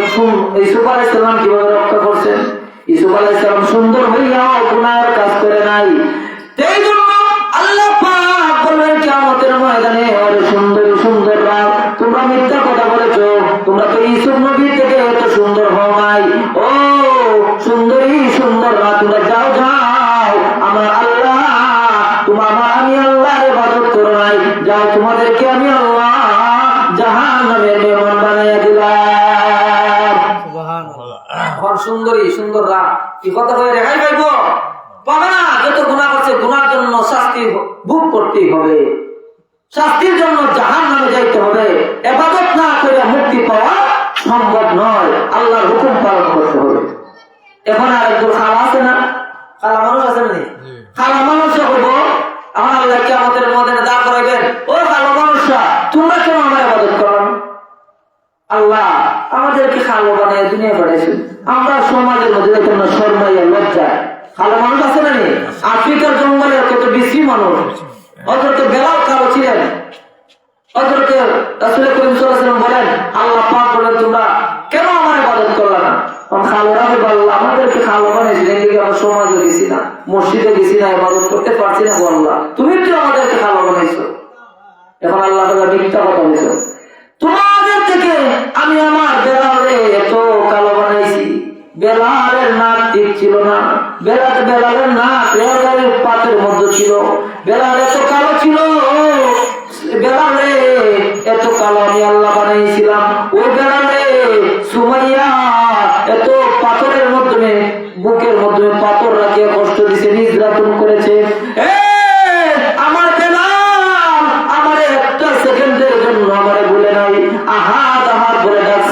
ইউসুফ আলাইহিস সালাম কিভাবে রক্ষা করছেন। ইউসুফ আলাইহিস সালাম সুন্দর হইয়াও গুনার কাজ করে নাই, এই জন্য আল্লাহ পাক বললেন কিয়ামতের ময়দানে, ওরে সুন্দর সুন্দররা, তোমরা মিথ্যা কথা বলেছো, তোমরা তো ইউসুফ নবী থেকে এত সুন্দর হও নাই, ও সুন্দরী সুন্দররা, তোমরা যাও যাও, আমার আল্লাহ আমি আল্লাহর ইবাদত করো নাই, যাও তোমাদেরকে আমি আল্লাহ জাহান্নামের মেহমান বানাইয়া দিলাম। সুবহানাল্লাহ। সুন্দরী সুন্দররা কি কথা হয়ে রেহাই পাইব? পাবে না। যত গুনাহ করছে গুনার জন্য শাস্তি ভোগ করতেই হবে, শাস্তির জন্য জাহান্নামে যাইতে হবে। ইবাদত না করে মুক্তি পাওয়া সম্ভব নয়, আল্লাহর হুকুম পালন করতে হবে। এখন আরেকজন খালা আছে না, খালা মানুষ আছে না, খালা মানুষ হইব, আমার আল্লাহ কিয়ামতের ময়দানে দাঁড় করাইবেন, ও খালা মানুষরা তোমরা কেন আমার ইবাদত করো? আল্লাহ আমাদেরকে খালো বানায় দুনিয়া পাঠাইছেন, আমরা সমাজের মধ্যে দেখুন না শর্মাইয়া লজ্জায়। খালো মানুষ আছে না, আফ্রিকার জঙ্গলে কত বিশ্রী মানুষ, অথচ বেলাল কালো ছিলেন। অথচ রাসূল করিম সাল্লাল্লাহু আলাইহি ওয়াসাল্লাম বলেন, আল্লাহ পাক বলেন তোমরা কেন আমার ইবাদত করলা না? খালোরা বলল, আমাদেরকে খালো বানাইছিলেন, আমরা সমাজে গেছি না, মসজিদে গেছি না, ইবাদত করতে পারছি না, আল্লাহ তুমি তো আমাদেরকে খালো বানাইছো। এখন আল্লাহ তাআলা মিথ্যা কথা বলেছে, তোমাদের থেকে আমি আমার বেলালে এত কালো বানাইছি, বেলালের নাক ঠিক ছিল না, বেলালের নাক রেলের পাতের মধ্যে ছিল, বেলাল এত কালো ছিল, বেলালে এত কালো আমি আল্লাহ বানাইছিলাম। ওই বেলালে সুমাইয়া এত পাথরের মাধ্যমে বুকের মাধ্যমে পাথর রাখিয়া কষ্ট দিছে, নির্যাতন করেছে। আমার বেলাল আমার একটা সেকেন্ডের জন্য আমারে বলে নাই, আহাদ আহাদ বলে ডাকছে,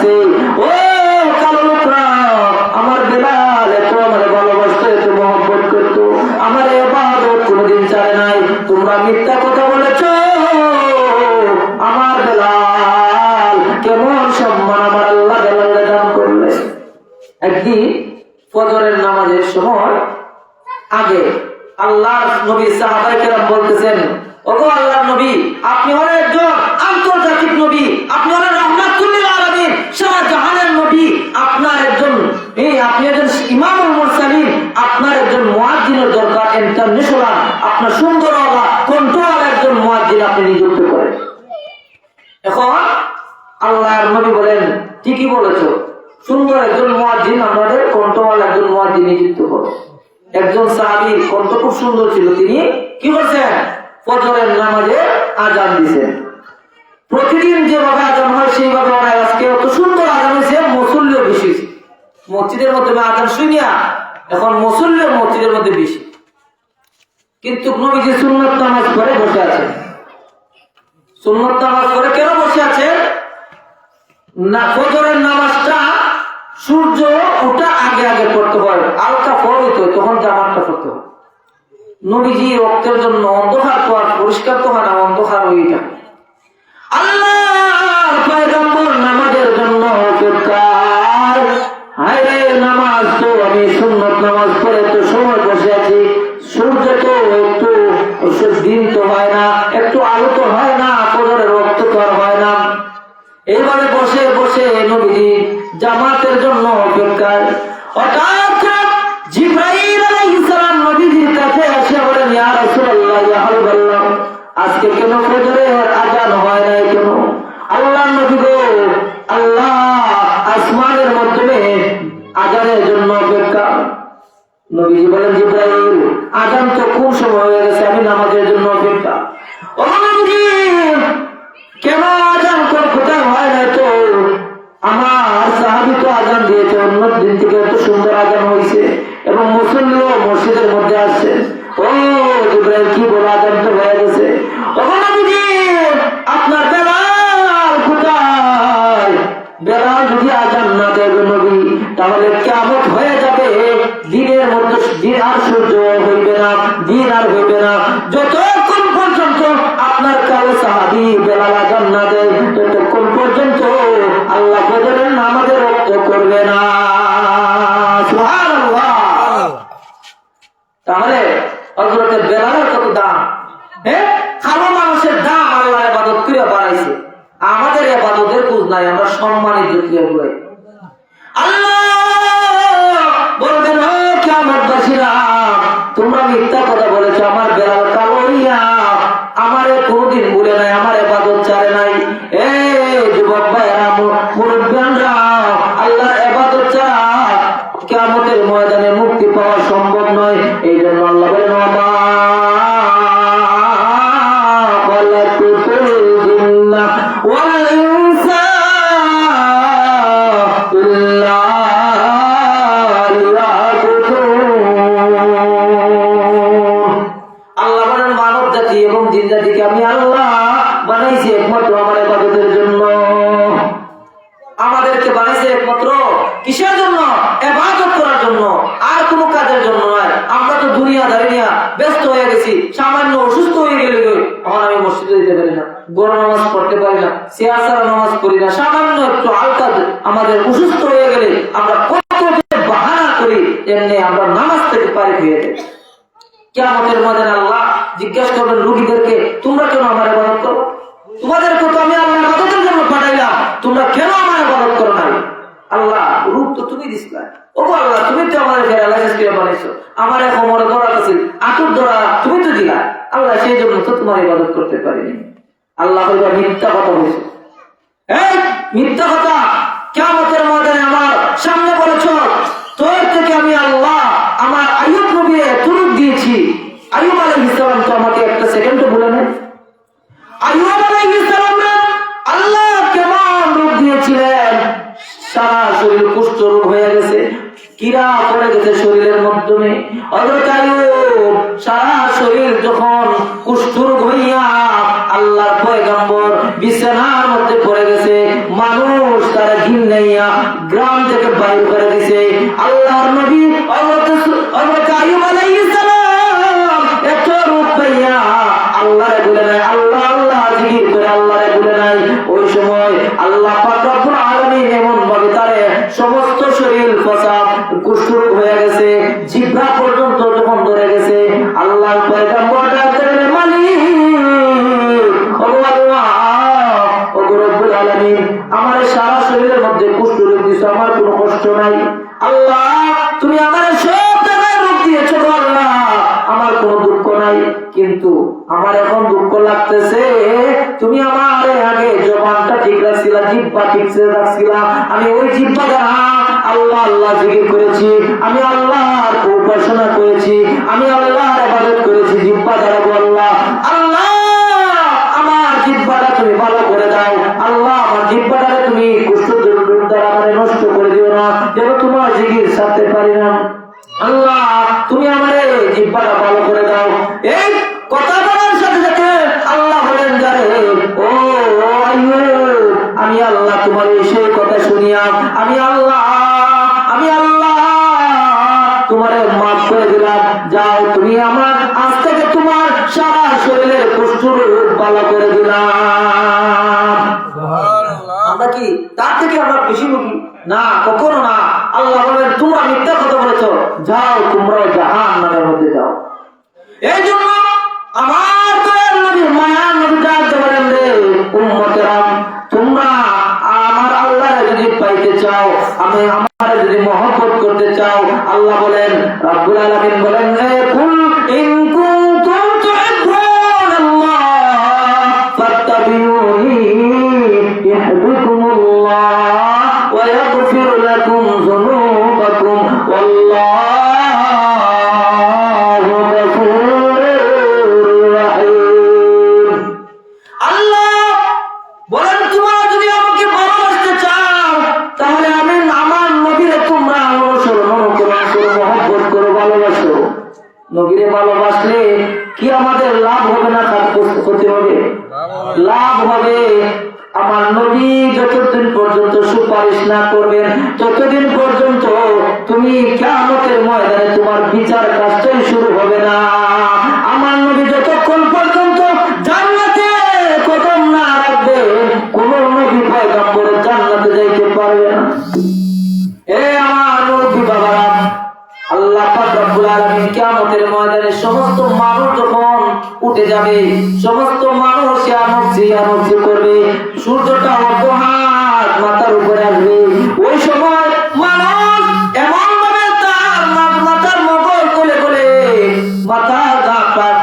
একদিন ফজরের নামাজের সময় আগে আল্লাহর নবী সাহাবায়ে কেরাম বলতেছেন, ওগো আল্লাহর নবী, আপনি হলেন একজন আন্তর্জাতিক নবী, আপনি হলেন রাহমাতুল লিল আলামিন, সারা জাহানের নবী, আপনার একজন আপনি একজন ইমামুল মুরসালিন, আপনার একজন মুয়াজ্জিনের দরকার, ইন্টারন্যাশনাল, আপনার সুন্দর আওয়াজ কণ্ঠওয়ালা একজন মুয়াজ্জিন আপনি নিযুক্ত করেন। এখন আল্লাহর নবী বলেন, ঠিকই বলেছো, সুন্দর একজন মুয়াজ্জিন, আমাদের কণ্ঠওয়ালা একজন মুয়াজ্জিন নিযুক্ত করো। একজন সাহাবীর কণ্ঠ খুব সুন্দর ছিল, তিনি কি করছেন, ফজরের নামাজে আজান দিয়েছেন। প্রতিদিন যেভাবে আজান হয় সেইভাবে হয়, আজকে অত সুন্দর আজান হয়েছে, মুসল্লিও বেশি, মসজিদের মধ্যে আজান শুনিয়া এখন মুসল্লিও মসজিদের মধ্যে বেশি। কিন্তু নবীজি সুন্নত নামাজ পড়ে বসে আছেন। সুন্নত নামাজ পড়ে কেন বসে আছেন না, ফজরের নামাজটা সূর্য ওটা আগে আগে পড়তে হয়, আলকা ফরজ হয়, তখন জামাতটা পড়তে হয়। নবীজি রক্তের জন্য অন্ধকার তো আর পরিষ্কার তো হয় না, অন্ধকার হয়ে যায়। আল্লাহর পয়গম্বর নামাজের জন্য অপেক্ষার, হায়রে নামাজ তো আমি সুন্নত নামাজ পড়ে তো সময় বসে আছি, সূর্য তো একটু দিন তো হয় না, একটু আলো তো হয় না, ফজরের রক্ত তো আর হয় না। এইভাবে বসে বসে নবীজি জামাতের জন্য অপেক্ষায়। হঠাৎ জিবরাইল আলাইহিস সালাম নবীজির কাছে এসে বলেন, ইয়া রাসূলুল্লাহ, ইয়া হাবিবাল্লাহ, আজকে কেন ফজরের আজান হয় নাই কেন? আল্লাহর নবী গো, আল্লাহ আসমানের মাধ্যমে আজানের জন্য অপেক্ষা। নবীজি বলেন, জিবরাইল, আজান তো কোন সময় হয়ে গেছে, আমি নামাজের জন্য অপেক্ষা। ও নবীজি, কেন আজান কোথায় হয় না? তো আমার সাহাবী তো আজান দিয়েছে, অন্য দিন থেকে এত সুন্দর আজান হয়েছে এবং মুসল্লিও মসজিদের মধ্যে আসছে। ও জিবরাইল, কি বলে আজান তো হয়ে গেছে। ও নবীজি, আপনার বেলাল কোথায়? বেলাল যদি আজান না দেবে নবী, তাহলে কিয়ামত হয়ে যাবে, দিনের মধ্যে দিন আর সূর্য হইবে না, দিন আর হইবে না। যতক্ষণ পর্যন্ত আপনার কারো সাহাবী বেলাল আজান না দেয়, ততক্ষণ পর্যন্ত আল্লাহ ফজরের নামাজে রক্ত করবে না। সুবহানাল্লাহ। তাহলে হযরতে বেলালের কত দাম! ভালো মানুষের দাম আল্লাহ ইবাদত করে বাড়াইছে, আমাদের ইবাদতের খোঁজ নাই, আমরা সম্মানিত দিয়ে বলাই। আল্লাহ বলবেন, ও কিয়ামতবাসীরা, তোমরা মিথ্যা কথা বলেছো, আমার বেলাল কালোরিয়া আমারে কোনদিন ভুলে নাই, আমার ইবাদত ছাড়ে নাই। এ যুবক ভাইরা, মুরব্বিয়ানরা, আল্লাহর ইবাদত ছাড়া কিয়ামতের ময়দানে মুক্তি পাওয়া সম্ভব নয়। এই জন্য আল্লাহ বলেন, আমি আল্লাহ বানাইছি একমাত্র আমার ইবাদতের জন্য। আমাদেরকে বানাইছে একমাত্র কিসের জন্য? ইবাদত করার জন্য, আর কোনো কাজের জন্য নয়। আমরা তো দুনিয়াদারি নিয়ে ব্যস্ত হয়ে গেছি, সামান্য অসুস্থ হয়ে গেলে এখন আমি মসজিদে যেতে পারি না, গরম নামাজ পড়তে পারি না, সিয়াসার নামাজ পড়ি না, সামান্য একটু হালকা আমাদের অসুস্থ হয়ে গেলে আমরা কত বাহানা করি, এমনি আমরা নামাজ থেকে পারি হয়ে যাই। কিয়ামতের ময়দানে আল্লাহ জিজ্ঞাসা করবেন রোগীদেরকে, তোমরা কেন আমার ইবাদত করো? তোমাদেরকে তো আমি আল্লাহর ইবাদতের জন্য পাঠাইলাম, তোমরা কেন আমার ইবাদত করো না? আল্লাহ, রূপ তো তুমি দিছিলা, ও আল্লাহ, তুমি তো আমাদের প্যারালাইসিস করে বানাইছো, আমার কোমরে ধরা আছে, আঁটুর ধরা তুমি তো দিলা, আল্লাহ সেই জন্য তো তোমার ইবাদত করতে পারিনি। আল্লাহ বলবে, মিথ্যা কথা বলছো, এই মিথ্যা কথা, কিয়ামতের ময়দানে আমার সামনে বলেছো, তোর থেকে আমি আল্লাহ আমার আইয়ুব নবীকে তুরুপ দিয়েছি। আইয়ুব আলাইহিস সালাম তো আমাকে একটা সেকেন্ডও বলে না। আইয়ুব আলাইহিস সালাম আল্লাহ কেমন রূপ দিয়েছিলেন, সারা শরীর কুষ্ঠ রোগ হয়ে গেছে, কিরা পড়ে গেছে শরীরের মাধ্যমে। হযরত আইয়ুব সারা শরীর যখন কুষ্ঠ রোগ হইয়া আল্লাহর পয়গম্বর বিছানার মধ্যে পড়ে গেছে, মানুষ তারা ঘিন্নাইয়া গ্রাম থেকে বাইর করে দিছে। আল্লাহর নবী হযরত আইয়ুব আলাইহিস সালাম এত রূপ পাইয়া আল্লাহরে বলে নাই, আল্লাহ আল্লাহ জিকির করে আল্লাহরে বলে নাই। ওই সময় আল্লাহ পাক রব্বুল আলামিন এমন ভাবে তারে সমস্ত শরীর ফসা শরীরের মধ্যে কুষ্ঠ রোগ দিয়েছো, আমার কোনো কষ্ট নাই। আল্লাহ তুমি আমার সব জায়গায় রোগ দিয়েছো আল্লাহ, আমার কোনো দুঃখ নাই, কিন্তু আমার এখন দুঃখ লাগতেছে তুমি আমার আগে জবানটা ঠিক রাখছিলা, জিহ্বা ঠিক রাখছিলা, আমি ওই জিহ্বা দ্বারা আল্লাহ আল্লাহ জিকির করেছি, আমি আল্লাহর উপাসনা করেছি, আমি আল্লাহর ইবাদত করেছি জিহ্বা দ্বারা। আল্লাহ আল্লাহ আমার জিহ্বাটা তুমি ভালো করে দাও আল্লাহ, আমার জিহ্বাটা তুমি কুষ্ঠ রোগ দ্বারা আমার নষ্ট করে দিও না, যেন তোমার জিকির ছাড়তে পারি না। আল্লাহ তুমি আমার জিহ্বাটা ভালো করে দাও। এই কথা বলার সাথে সাথে আল্লাহ বলেন যারে ও আমি আল্লাহ তোমার সেই কথা শুনিয়া আমি আল্লাহ তোমার মাফ করে দিলাম, যাও তুমি আমার আজ থেকে তোমার সারা শরীরের কুষ্ঠ রোগ ভালো করে দিলাম। আমরা কি তার থেকে আমরা বেশি রোগী? না, কখনো না। আল্লাহ বলেন তোমরা মিথ্যা কথা বলেছো, যাও তোমরা জাহান্নামের মধ্যে যাও। এই জন্য আমার দয়ার নবী মায়ার নবী ডাকতে বলেন রে উম্মতেরা, তোমরা আমার আল্লাহর যদি পাইতে চাও, আমি আমার যদি মহব্বত করতে চাও, আল্লাহ বলেন রাব্বুল আলামিন বলেন কুল ইন কুনতুম তুহিব্বুনাল্লাহ ফাত্তাবিউনি ইউহিব্বুকুমুল্লাহ ওয়া ইয়াগফির লাকুম যুনুবাকুম ওয়াল্লাহু গফুরুর রাহিম। আল্লাহ বলেন তোমরা যদি আমাকে ভালোবাসতে চাও, তাহলে আমি আমার নবীরে তোমরা অনুসরণ করো, মহব্বত করো, ভালোবাসো। নবীরে ভালোবাসলে কি আমাদের লাভ হবে না ক্ষতি হবে? লাভ হবে। আমার নবী যতদিন পর্যন্ত সুপারিশ না করবেন, ততদিন পর্যন্ত তুমি কিয়ামতের ময়দানে তোমার বিচার কাজটাই শুরু হবে না। আমার নবী যতক্ষণ পর্যন্ত জান্নাতে কদম না রাখবে, কোন নবী পয়গম্বর জান্নাতে যাইতে পারবে না। এ আমার নবী বাবারা, আল্লাহ পাক রব্বুল আলামিন কিয়ামতের ময়দানে সমস্ত মানুষ যখন উঠে যাবে, সমস্ত মানুষ ইয়ামতি করবে, সূর্যটা অর্ধহাত মাথার উপরে আসবে, ওই সময় মানুষ এমন ভাবে তার মাথার মগজ কোলে কোলে মাথার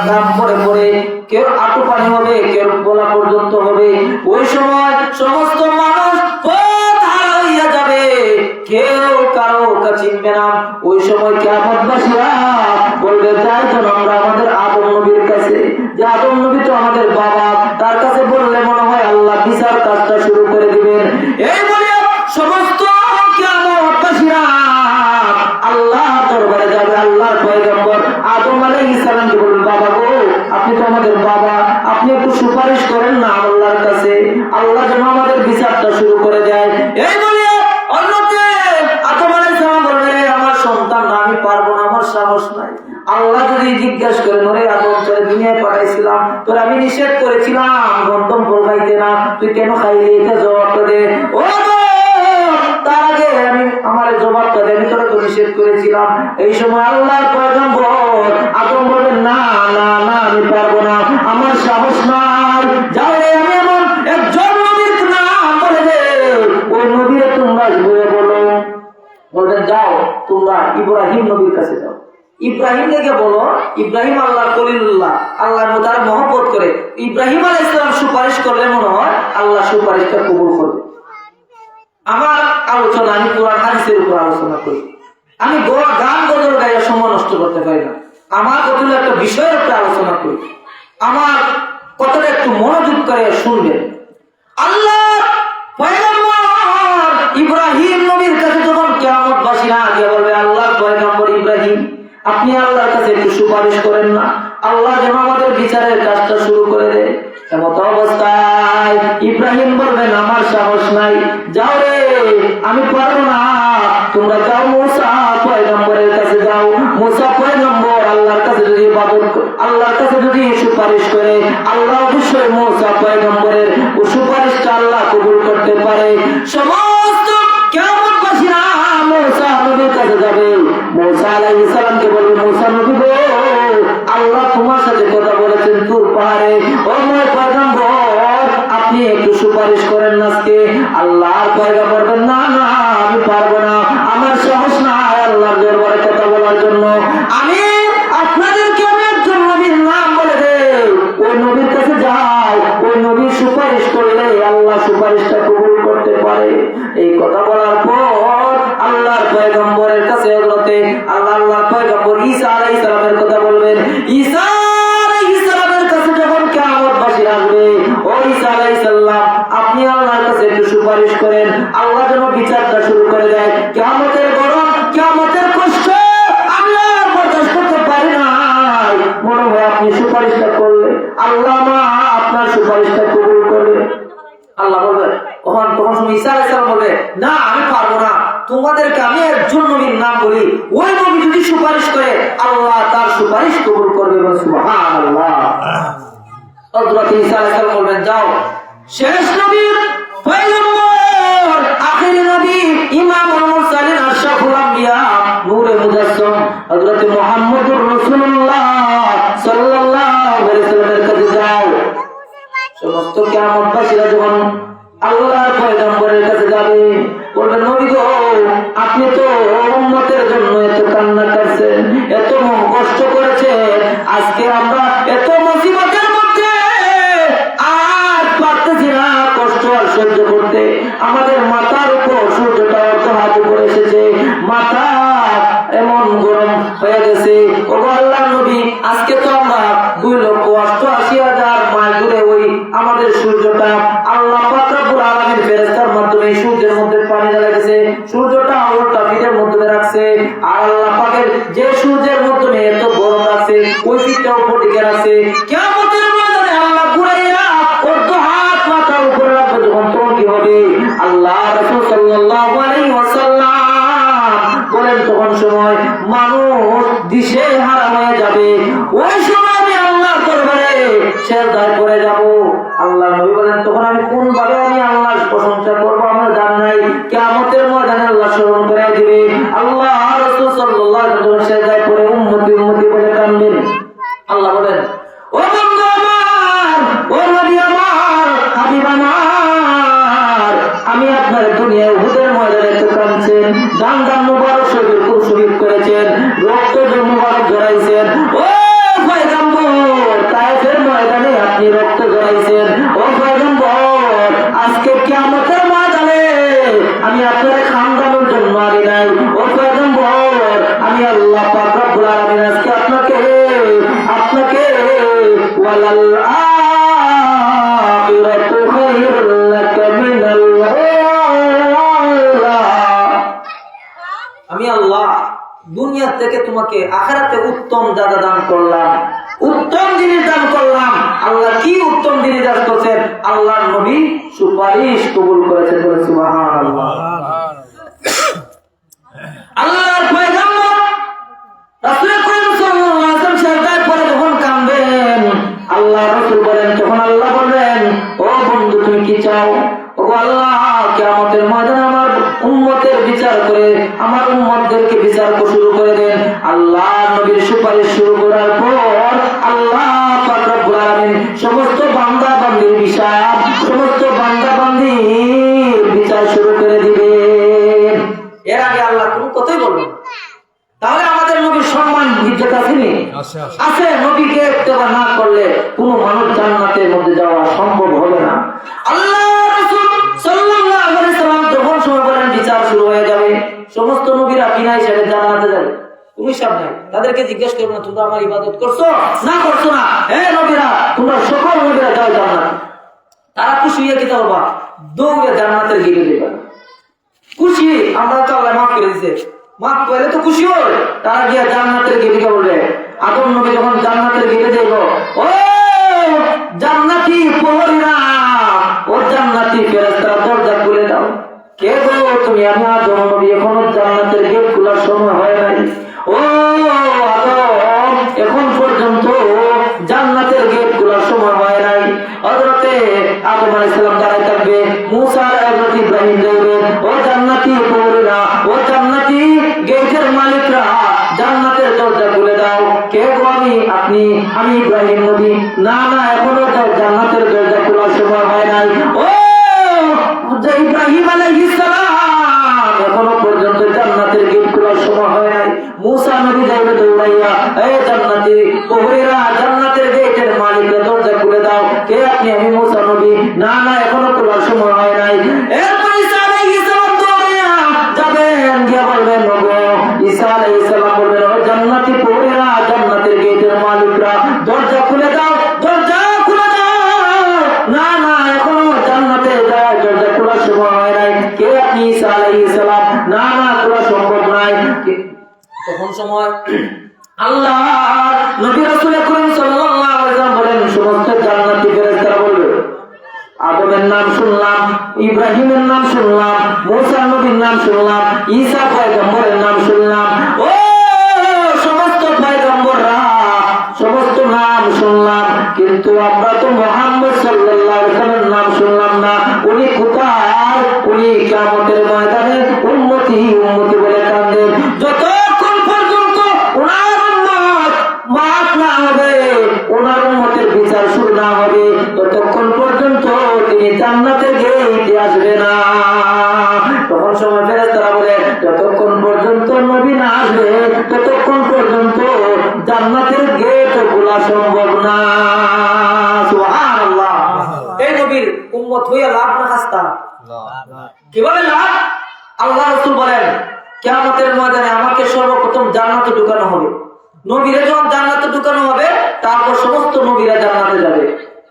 ঘাম পড়ে পড়ে, কেউ আঁটু পানি হবে, কেউ গলা পর্যন্ত হবে। ওই সময় সমস্ত মানুষ পথ হারাইয়া যাবে, কেউ কারো চিনবে না। ওই সময় কিয়ামতবাসীরা বলবে যাই তো আমরা আমাদের আদম নবীর কাছে, যে আদম নবী তো আমাদের বাবা, তার কাছে বললে মনে হয় আল্লাহ বিচার কাজটা শুরু করে দিবেন। এই বলে সমস্ত কিয়ামতবাসীরা আল্লাহর দরবারে যাবে। আল্লাহর পয়গম্বর আদম আলাইহিস সালামকে বলবেন বাবা গো, আপনি তো আমাদের বাবা, আপনি একটু সুপারিশ করেন না আল্লাহর কাছে, আল্লাহ যেন আমাদের বিচারটা শুরু করে দেয়। এই বলে অন্যতে আদম আলাইহিস সালাম বললেন আমার সন্তান না, আমি পারবো না, আমার সাহস নাই। আল্লাহ যদি জিজ্ঞাসা করেন ওরে আদম তোরে দুনিয়ায় পাঠাইছিলাম, তোর আমি নিষেধ করেছিলাম গন্ধম ফল খাইতে না, তুই কেন খাইলি? এটা জবাবটা দে। ও তার আগে আমি আমার জবাবটা দে, আমি তোরা তো নিষেধ করেছিলাম। এই সময় আল্লাহর পয়গম্বর আদম বলেন না না না, আমি পারবো না, আমার সাহস নাই। যাও আমি এমন একজন নবীর নাম বলে দে, ওই নবীরে তোমরা বলো। বলবেন যাও তোমরা ইব্রাহিম নবীর কাছে যাও। ইব্রাহিম থেকে বলো, ইব্রাহিম আল্লাহ খলিলুল্লাহ, আল্লাহর তার মহব্বত করে। ইব্রাহিম আলাইহিস সালাম সুপারিশ করলে মনে হয় আল্লাহ সুপারিশটা কবুল করবে। আমার আলোচনা আমি কোরআন হাদিসের উপর আলোচনা করি, আমি গান গজল গাইয়া সময় নষ্ট করতে পারি না। আমার কতগুলো একটা বিষয়ের উপরে আলোচনা করি, আমার কথাটা একটু মনোযোগ করে শুনবেন। আল্লাহ পয়গম্বর ইব্রাহিম নবীর কাছে যখন কিয়ামতবাসীরা আগে বলবে আল্লাহর পয়গম্বর ইব্রাহিম আপনি আল্লাহর কাছে একটু সুপারিশ করেন না, আল্লাহ যেন আমাদের বিচারের কাজটা শুরু করে দেয়। এমত অবস্থায় ইব্রাহিম বলবেন আমার সাহস নাই, যাও রে আমি পারবো না, তোমরা যাও মুসা পয়গম্বরের কাছে যাও। মুসা পয়গম্বর আল্লাহর কাছে যদি আল্লাহর কাছে যদি সুপারিশ করে, আল্লাহ অবশ্যই মুসা পয়গম্বরের সুপারিশটা আল্লাহ কবুল করতে পারে। সমস্ত কিয়ামতবাসীরা মুসা নবীর কাছে যাবে। মুসা আলাইহিস সালামকে বলবে মুসা নবী গো, আল্লাহ তোমার সাথে কথা বলেছেন তুর পাহাড়ে, ও আমার পয়গম্বর আপনি একটু সুপারিশ করেন আজকে। আল্লাহর পয়গম্বর না আমি পারবো না, তোমাদেরকে আমি একজন নবীর নাম বলি, ওই নবী যদি সুপারিশ করে আল্লাহ তার সুপারিশ কবুল করবে। সুবহানাল্লাহ। হযরত ঈসা আলাইহিস সালাম বলবেন, যাও শেষ নবীর পয়গম্বর আখিরি নবী ইমামুল মুরসালিন আশরাফুল আম্বিয়া নূরে মুজাসসাম হযরত মুহাম্মদুর রাসূলুল্লাহ সাল্লাল্লাহু আলাইহি ওয়াসাল্লামের কাছে যাও। সমস্ত কিয়ামতবাসীরা যখন আল্লাহর পয়গম্বরের কাছে যাবে, বলবেন নবী গো, আপনি তো উম্মতের জন্য এত কান্না করছেন, এত কষ্ট করেছেন, আজকে আমরা এত মুসিবতের মধ্যে আর পারতেছি না কষ্ট আর সহ্য করতে, আমাদের মাথার উপর সূর্যটা অর্ধ হাত উপরে এসেছে, মাথা এমন গরম হয়ে গেছে। ও আল্লাহর নবী, আজকে তো আমরা 2,88,000 মাইল দূরে ওই আমাদের সূর্যটা আল্লাহ পাক রব্বুল আলামিন ফেরেশতার মাধ্যমে সূর্যের মধ্যে পানি ঢালাইছে, সূর্যটা উল্টা ফিরের মধ্যে রাখছে, আর আল্লাহ পাকের যে সূর্যের মাধ্যমে এত গরম আছে ওই ফিরটা উপর দিকে রাখছে, কিয়ামতের ময়দানে আল্লাহ ঘুরাইয়া অর্ধ হাত মাথার উপরে রাখবে, যখন তখন কি হবে? আল্লাহ রাসূল সাল্লাল্লাহু আলাইহি ওয়াসাল্লাম বলেন, তখন সময় মানুষ দিশে হারা হয়ে যাবে, ওই সময় আমি আল্লাহর দরবারে সিজদায় পড়ে যাব। আল্লাহ নবী বলেন, তখন আমি কোন ভাবে আমি আল্লাহর প্রশংসা করব আমরা জানি নাই, কিয়ামতের ময়দানে আল্লাহ স্মরণ করে দিবে। আল্লাহ রাসূল সাল্লাল্লাহু আলাইহি ওয়াসাল্লাম সিজদায় পড়ে উম্মতি উম্মতি বলে কাঁদবেন। আল্লাহ বলেন, ও বন্ধু আমার, ও নবী আমার, হাবিব আমার, আমি আপনার দুনিয়ায় উহুদের ময়দানে তো কাঁদছেন, দান দান মুবারক শরীর খুব শহীদ করেছেন, রক্ত মুবারক ঝরাইছেন, ও পয়গম্বর তায়েফের ময়দানে আপনি রক্ত ঝরাইছেন, ও পয়গম্বর আজকে কিয়ামতের ময়দানে আমি আপনার খানদানের জন্য আনি নাই, ও পয়গম্বর আমি আল্লাহ পাক রব্বুল আলামিন আজকে আপনাকে ওয়ালাল আখিরাতু খায়রুল লাকা মিনাল উলা, আমি আল্লাহ দুনিয়া থেকে তোমাকে আখিরাতে উত্তম জায়গা দান করলাম, উত্তম জিনিস দান করলাম। আল্লাহ কি উত্তম জিনিস দান করেছেন? আল্লাহর নবী সুপারিশ কবুল করেছেন। সুবহানাল্লাহ। আল্লাহর পয়গম্বর রাসূল করিম সাল্লাল্লাহু আলাইহি ওয়াসাল্লাম সিজদায় পড়ে যখন কাঁদবেন, আল্লাহ রাসূল বলেন, তখন আল্লাহ বলেন, ও বন্ধু তুমি কি চাও? ও আল্লাহ, কিয়ামতের ময়দানে আমার উম্মতের বিচার করে আমার উম্মতদেরকে বিচার শুরু করে দেন। আল্লাহ নবীর সুপারিশ শুরু করার পর আল্লাহ পাক রব্বুল আলামিন সমস্ত বান্দা বান্দির হিসাব, সমস্ত বান্দা বান্দির বিচার শুরু করে দিবেন। এর আগে আল্লাহ কোন কথাই বলবেন। তাহলে আমাদের নবীর সম্মান ইজ্জত আছে নি? আছে। নবীকে ইত্তেবা না করলে কোনো মানুষ জান্নাতের মধ্যে যাওয়া সম্ভব হবে না। আল্লাহ রাসূল সাল্লাল্লাহু আলাইহি ওয়াসাল্লাম যখন সময় বলেন বিচার শুরু হয়ে যাবে, সমস্ত নবীরা বিনা হিসাবে জান্নাতে যাবে, কোনো হিসাব নাই। তাদেরকে জিজ্ঞেস করবে না তোমরা আমার ইবাদত করছো না করছো না, হে নবীরা তোমরা সকল নবীরা যাও জান্নাত। তারা খুশি হয়ে কি করবা? দৌড়ে জান্নাতের গেটে যাবে। খুশি, আমরা তো আল্লাহ মাফ করে দিয়েছে, মাফ করে তো খুশি হয়। তারা গিয়া জান্নাতের গেটে বলবে, আদম নবী যখন জান্নাতের গেটে যাইব, ও জান্নাতি প্রহরীরা, ও জান্নাতি ফেরেশতারা দরজা খুলে দাও। কে বলো তুমি? আমি আদম নবী, এখনো জান্নাতের গেট খোলার সময় হয় নাই। ও আদম, এখন পর্যন্ত জান্নাতের গেট খোলার সময় হয় নাই। হযরতে আদম আলাইহিস সালাম দাঁড়ায় থাকবে, মুসা আর হযরত ইব্রাহিম যাইবেন, ও জান্নাতি প্রহরীরা, ও জান্নাতি গেটের মালিকরা, জান্নাতের দরজা খুলে দাও। কে গো? আপনি? আমি ইব্রাহিম নবী। না না, এখনো জান্নাতের দরজা খোলার সময় হয় নাই। ও ইব্রাহিম আলাইহিস সালাম, এখনো পর্যন্ত জান্নাতের গেট খোলার সময় হয় নাই। মুসা নবী যাইবে দৌড়াইয়া, এই জান্নাতি প্রহরীরা, জান্নাতের গেটের মালিকরা দরজা খুলে দাও। কে আপনি? আমি মুসা নবী। না না, এখনো খোলার সময় হয় নাই। এরপর ঈসা আলাইহিস সালাম দৌড়াইয়া যাবেন, গিয়ে বলবেন, ওগো ঈসা আলাইহিস সালাম বলবেন, ও জান্নাতি প্রহরীরা, জান্নাতের গেটের মালিকরা দরজা খুলে দাও, দরজা খুলে দাও। না না, এখনো জান্নাতে যাওয়ার দরজা খোলার সময় হয় নাই। কে আপনি? ঈসা আলাইহিস সালাম। না না, খোলা সম্ভব নাই। তখন সময় আল্লাহ নবী রাসূল করিম সাল্লাল্লাহু আলাইহি ওয়াসাল্লাম বলেন, সমস্ত জান্নাতি ফেরেশতারা বলবে, আদম আদমের নাম শুনলাম, ইব্রাহিমের নাম শুনলাম, মুসা নবীর নাম শুনলাম, ঈসা পয়গম্বরের নাম শুনলাম, ও সমস্ত পয়গম্বররা সমস্ত নাম শুনলাম, কিন্তু আমরা তো মুহাম্মদ সাল্লাল্লাহু আলাইহি ওয়াসাল্লামের নাম শুনলাম না। উনি কোথায়? উনি কিয়ামতের ময়দানে উম্মতি উম্মতি বলে কাঁদেন। যতক্ষণ পর্যন্ত ওনার উম্মত মাফ না হবে, ওনার উম্মতের বিচার শুরু না হবে, ততক্ষণ পর্যন্ত তিনি জান্নাতের গেটে আসবে না। তখন সময় ফেরেশতারা বলে, যতক্ষণ পর্যন্ত নবী না আসবে ততক্ষণ পর্যন্ত জান্নাতের গেট খোলা সম্ভব না। সুবহানাল্লাহ। এই নবীর উম্মত হইয়া লাভ না খাস্তা? কিভাবে লাভ? আল্লাহ রাসূল বলেন, কিয়ামতের ময়দানে আমাকে সর্বপ্রথম জান্নাতে ঢুকানো হবে। নবীরা যখন জান্নাতে ঢুকানো হবে, তারপর সমস্ত নবীরা জান্নাতে যাবে।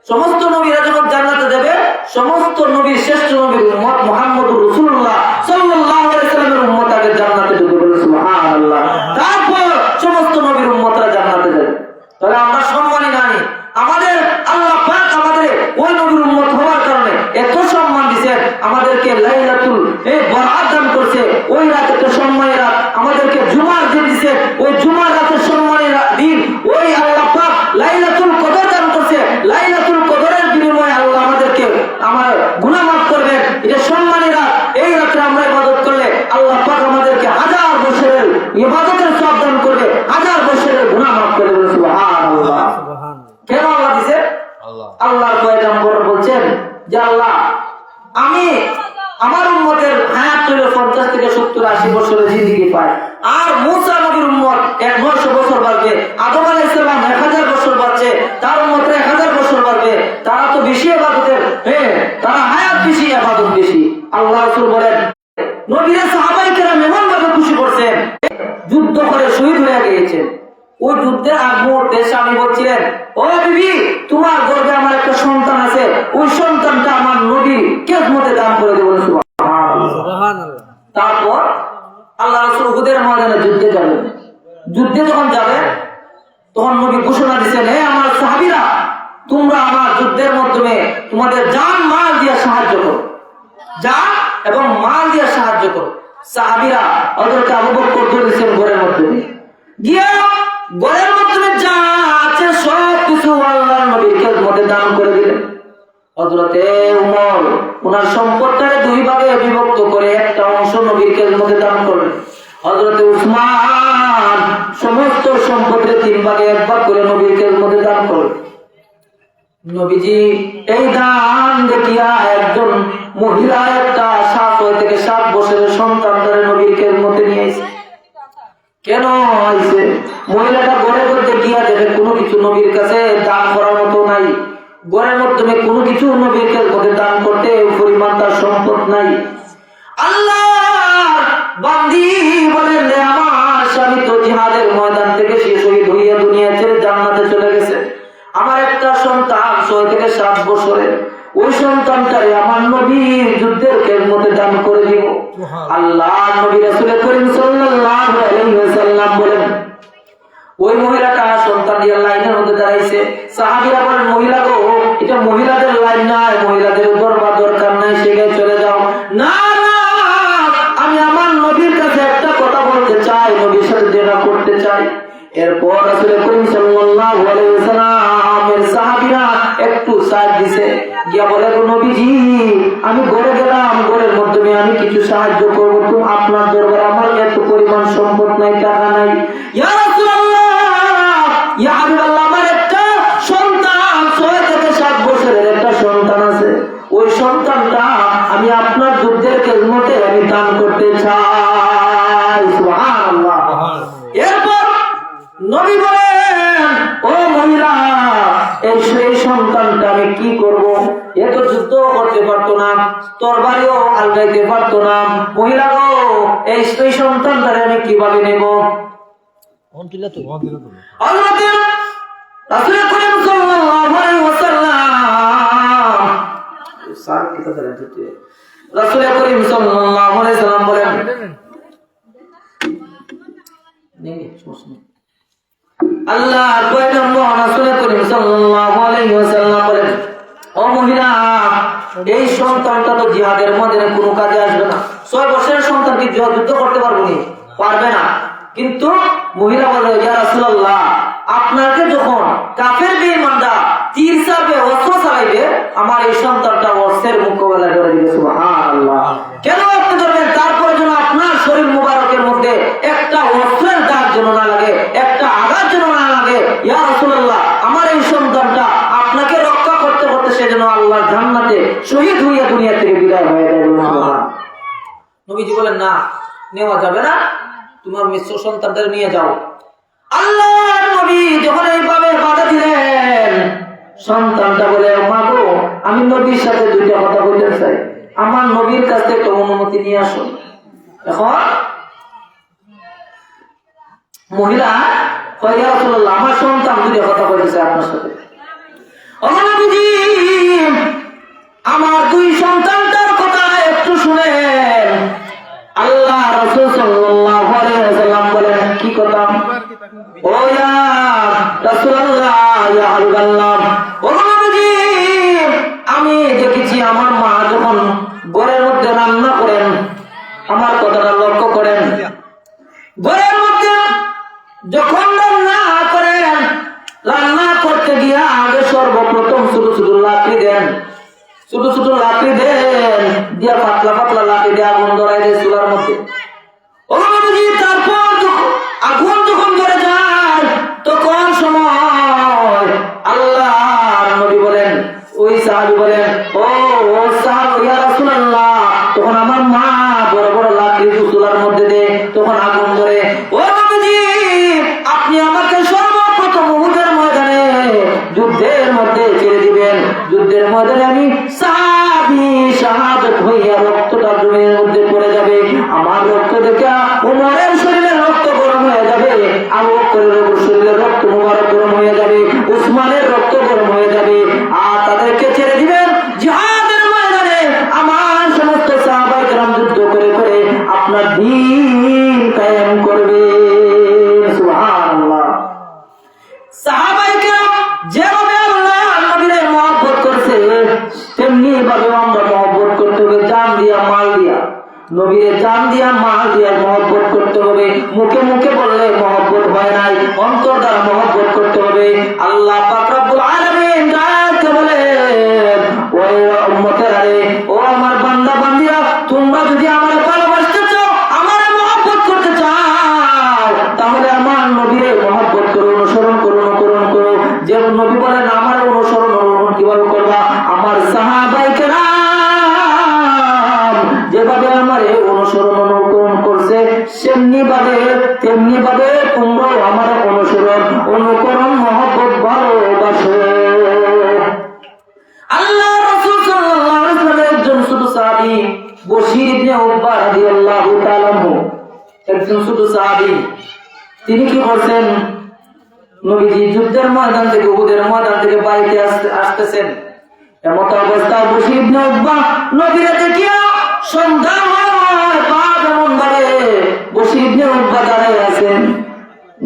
সমস্ত নবীরা যখন জান্নাতে যাবে, সমস্ত নবীর শ্রেষ্ঠ নবীর উম্মত মুহাম্মদুর রাসূলুল্লাহ সাল্লাল্লাহু আলাইহি ওয়াসাল্লামের উম্মত আগে জান্নাতে ঢুকবে। সুবহানাল্লাহ। তারপর সমস্ত নবীর উম্মতরা জান্নাতে যাবে। তাহলে আমরা সম্মানী নানি, আমাদের আল্লাহ পাক আমাদের ওই নবীর উম্মত হওয়ার কারণে এত সম্মান দিয়েছেন। আমাদেরকে লাইলাতুল বরাত দান করছে, ওই রাত একটা সম্মানী রাত। আমাদেরকে জুমার দিন দিয়েছে, ওই জুমার রাতের সম্মানী দিন। ওই আল্লাহ পাক লাইলাতুল কদর দান করছে, লাইলাতুল কদরের বিনিময়ে আল্লাহ আমাদেরকে আমার গুনাহ মাফ করবেন। এটা সম্মানী রাত। এই রাতে আমরা ইবাদত করলে আল্লাহ পাক আমাদেরকে হাজার বছরের ইবাদতের সওয়াব দান করবে, হাজার বছরের গুনাহ মাফ করে দেবে। সুবহানাল্লাহ। কেন আল্লাহ দিয়েছে? আল্লাহর পয়গম্বর বলছেন যে আল্লাহ, আমি আমার উম্মতের হায়াত হলো 50 থেকে 70 80 বছরের জিন্দেগি পায়, আর মুসা নবীর উম্মত 900 বছর বাঁচবে, আদম আলাইহিস সালাম 1000 বছর বাঁচছে, তার উম্মত 1000 বছর বাঁচবে। তারা তো বেশি ইবাদতের, তারা হায়াত বেশি, ইবাদত বেশি। আল্লাহ রাসূল বলেন, নবীরা সাহাবায়ে কেরাম এমন ভাবে খুশি করছেন, যুদ্ধ করে শহীদ হয়ে গিয়েছেন। ওই যুদ্ধের আগ মুহূর্তে স্বামী বলছিলেন, ও বিবি, তোমার গর্ভে আমার একটা সন্তান আছে, ওই সন্তানটা আমার নবীর খেদমতে দান করে দেব। সুবহানাল্লাহ। তারপর আল্লাহ রাসূল উহুদের ময়দানে যুদ্ধে যাবেন। যুদ্ধে যখন যাবেন, তখন নবী ঘোষণা দিয়েছেন, হে আমার সাহাবীরা, তোমরা আমার যুদ্ধের মাধ্যমে তোমাদের জান মাল দিয়ে সাহায্য করো, জান এবং মাল দিয়ে সাহায্য করো। সাহাবীরা হযরত আবু বকর ধরেছেন ঘরের মধ্যে গিয়ে, ঘরের মাধ্যমে যা আছে সব কিছু আল্লাহর নবীর খেদমতে দান করে দিলেন। হযরতে উমর ওনার সম্পদটাকে দুই ভাগে বিভক্ত করে একটা অংশ নবীর খেদমতে দান করলেন। হযরতে উসমান সমস্ত সম্পদের 3 ভাগে 1 ভাগ করে নবীর খেদমতে দান করলেন। নবীজি এই দান দেখিয়া একজন মহিলা একটা 7 থেকে 7 বছরের সন্তানটারে নবীর খেদমতে নিয়ে এসে। কেন আইছে? মহিলাটা ঘরের মধ্যে গিয়া দেখে কোনো কিছু নবীর কাছে দান করার মতো নাই। ঘরের মাধ্যমে কোনো কিছু নবীর কাছে দান করতে পরিমাণ তার সম্পদ নাই। আল্লাহ বান্দি বলেন, আমার স্বামী তো জিহাদের ময়দান থেকে শেষ হয়ে হইয়া দুনিয়া ছেড়ে জান্নাতে চলে গেছে। আমার একটা সন্তান 6 থেকে 7 বছরের, ওই সন্তানটারে আমার নবীর যুদ্ধের খেদমতে দান করে দিব। আল্লাহ নবী রাসূল করিম সাল্লাল্লাহু আলাইহি ওয়াসাল্লাম বলেন, ওই মহিলাটা সন্তান নিয়ে লাইনের মধ্যে দাঁড়াইছে। সাহাবীরা বলেন, মহিলা গো, এটা মহিলাদের লাইন নাই, মহিলাদের দরবার দরকার নাই, সেখানে চলে যাও। না না, আমি আমার নবীর কাছে একটা কথা বলতে চাই, নবীর সাথে দেখা করতে চাই। এরপর রাসূল করিম সাল্লাল্লাহু আলাইহি ওয়াসাল্লামের সাহাবীরা একটু সাহায্য দিছে, গিয়া বলে, নবীজি আমি ঘরে গেলাম, ঘরের মাধ্যমে আমি কিছু সাহায্য করব, তো আপনার দরবারে আমার এত পরিমাণ সম্পদ নাই, টাকা নাই। ইয়া রাসূলুল্লাহ, ইয়া হাবিবাল্লাহ, আমার একটা সন্তান 6 থেকে 7 বছরের একটা সন্তান আছে, ওই সন্তানটা আমি আপনার যুদ্ধের খেদমতে আমি দান করতে চাই। সুবহানাল্লাহ। এরপর নবী বলেন, ও মহিলা, এই সন্তানটা আমি কি করব? এত যুদ্ধ করতে পারতো না, তরবারিও আলগাইতে পারতো না। মহিলা গো, এই সন্তানটারে আমি কিভাবে নেব? রাসূল করিম সাল্লাল্লাহু আলাইহি ওয়াসাল্লাম বলেন, আল্লাহর পয়গম্বর রাসূল করিম সাল্লাল্লাহু আলাইহি ওয়াসাল্লাম বলেন, ও মহিলা, এই সন্তানটা তো জিহাদের মধ্যে কোনো কাজে আসবে না। 6 বছরের সন্তান কি যুদ্ধ করতে পারবো নি? পারবে না। কিন্তু মহিলা বলে, ইয়া রাসূলুল্লাহ, আপনাকে যখন কাফের বেঈমানরা তীর চালাবে, অস্ত্র চালাইবে, আমার এই সন্তানটা অস্ত্রের মোকাবেলা করে দিবে। সুবহানাল্লাহ। কেন আপনি ধরবেন? তারপরে যেন আপনার শরীর মুবারকের মধ্যে একটা অস্ত্রের দাগ যেন না লাগে, একটা আঘাত যেন না লাগে। ইয়া রাসূলুল্লাহ, আমার এই সন্তানটা আপনাকে রক্ষা করতে করতে সে যেন আল্লাহর জান্নাতে শহীদ হইয়া দুনিয়া থেকে বিদায় হয়ে যায়। নবীজি বলেন, না, নেওয়া যাবে না, তোমার মিশ্র সন্তানদের নিয়ে যাও। আল্লাহর নবী যখন এইভাবে বাধা দিলেন, সন্তানটা বলে, মা গো, আমি নবীর সাথে 2টা কথা বলতে চাই, আমার নবীর কাছ থেকে অনুমতি নিয়ে আসো। এখন মহিলা কয়, ইয়া রাসূলুল্লাহ, আমার সন্তান 2টা কথা বলতেছে আপনার সাথে। ও নবীজি, আমার 2 সন্তানটার কথা একটু শুনেন। আল্লাহ রাসূল সাল্লাল্লাহু আলাইহি ওয়াসাল্লাম বলেন, কি কথা? ও ইয়া রাসূলুল্লাহ, ইয়া হাবিবাল্লাহ, ও নবীজি, আমি দেখেছি আমার মা যখন ঘরের মধ্যে রান্না করেন, আমার কথাটা লক্ষ্য করেন, ঘরের মধ্যে যখন রান্না করেন, রান্না করতে গিয়া আগে সর্বপ্রথম ছোট ছোট লাকড়ি দেন, ছোট ছোট লাকড়ি দেন, দিয়া পাতলা পাতলা লাকড়ি দিয়ে আগুন ধরাই দেয় চুলার মধ্যে। ও নবীজি, তারপর আগুন যখন ধরে যায়, তখন সময় আল্লাহর নবী বলেন, ওই সাহাবী বলেন, ও সাহাবী, ইয়া রাসূলুল্লাহ, তখন আমার মা বড় বড় লাকড়ি চুলার মধ্যে দেয়, তখন আগুন ধরে। ও নবীজি, আপনি আমাকে সর্বপ্রথম উহুদের ময়দানে যুদ্ধের মধ্যে ছেড়ে দিবেন, যুদ্ধের ময়দানে আমি শাহাদাত হইয়া রক্তটা জমির মধ্যে পড়ে যাবে, আমার রক্ত দেখে উমরের শরীরে রক্ত গরম হয়ে যাবে, আবু বকরের শরীরে রক্ত মুবারক গরম হয়ে যাবে, উসমানের রক্ত গরম হয়ে যাবে, আর তাদেরকে ছেড়ে দিবেন জিহাদের ময়দানে। আমার সমস্ত সাহাবায়ে কেরাম যুদ্ধ করে করে আপনার দ্বীন কায়েম করবে। সুবহানাল্লাহ। সাহাবায়ে কেরাম যেভাবে আল্লাহর নবীর মহব্বত করছে, তেমনি ভাবে আমরা মহব্বত করতে হবে, জান দিয়া মাল দিয়া। নবীর জান দিয়া মাল দিয়া মহব্বত করতে হবে। মুখে মুখে বললে মহব্বত হয় নাই, অন্তর দ্বারা মহব্বত করতে হবে। আল্লাহ পাক রব্বুল আলামিন ডাকতে বলেন, ও উম্মতেরা রে, ও আমার বান্দা বান্দিরা, তোমরা যদি আমার ভালোবাসতে চাও, আমার মহব্বত করতে চাও, তাহলে আমার নবীর মহব্বত করো, অনুসরণ করো, অনুকরণ করো। যে নবী বলেন আমার অনুসরণ কিভাবে করবা? আমার সাহাবায়ে কেরাম যেভাবে আমার অনুসরণ অনুকরণ করছে, তেমনি ভাবে তোমরাও আমার অনুসরণ অনুকরণ মহব্বত ভালোবাসো। আল্লাহ রাসূল সাল্লাল্লাহু আলাইহি ওয়াসাল্লামের একজন ছোট সাহাবী বশীর ইবনে উকবা রাদিয়াল্লাহু তাআলা আনহু, একজন ছোট সাহাবী, তিনি কি করছেন? নবীজি যুদ্ধের ময়দান থেকে, উহুদের ময়দান থেকে বাড়িতে আসতেছেন, এমত অবস্থায় বশীর ইবনে উকবা নবীরে দেখিয়া সন্ধান হয়, বাপ এমন ভাবে বশীর ইবনে উকবা দাঁড়ায় আছেন।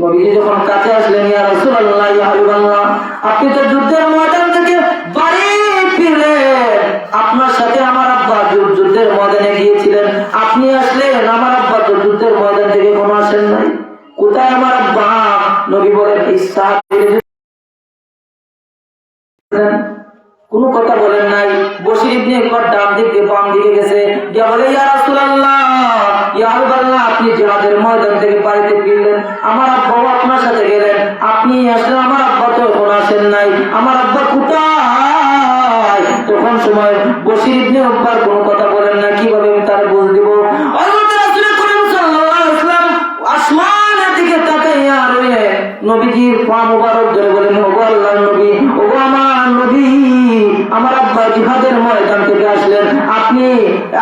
নবীজি যখন কাছে আসলেন, ইয়া রাসূলুল্লাহ, ইয়া হাবিবাল্লাহ, আপনি তো যুদ্ধের ময়দান থেকে বাড়ি ফিরলেন, আপনার সাথে আমার আব্বা যুদ্ধের ময়দানে গিয়েছিলেন, আপনি আসলেন, আমার আব্বা তো যুদ্ধের ময়দান থেকে কোনো আসেন নাই, কোথায় আমার আব্বা? নবী বলেন, কোনো কথা বলেন নাই। বশীর ইবনে উকবা ডান দিকে বাম দিকে গেছে, গিয়ে বলে, ইয়া রাসূলুল্লাহ, ইয়া হাবিবাল্লাহ, আপনি জিহাদের ময়দান থেকে বাড়িতে ফিরলেন, আমার আব্বা আপনার সাথে গেলেন, আপনি আসলেন, আমার আব্বা তো এখন আসেন নাই, আমার আব্বা কোথায়? তখন সময় বশীর ইবনে উকবার কোনো কথা বলেন না, কিভাবে আমি তার বুঝ দিব? আসমানের দিকে তাকাইয়া রইলে নবীজির পা মুবারক ধরে বলেন, ওগো আল্লাহর নবী, ওগো আমার নবী, আমার আব্বা জিহাদের ময়দান থেকে আসলেন, আপনি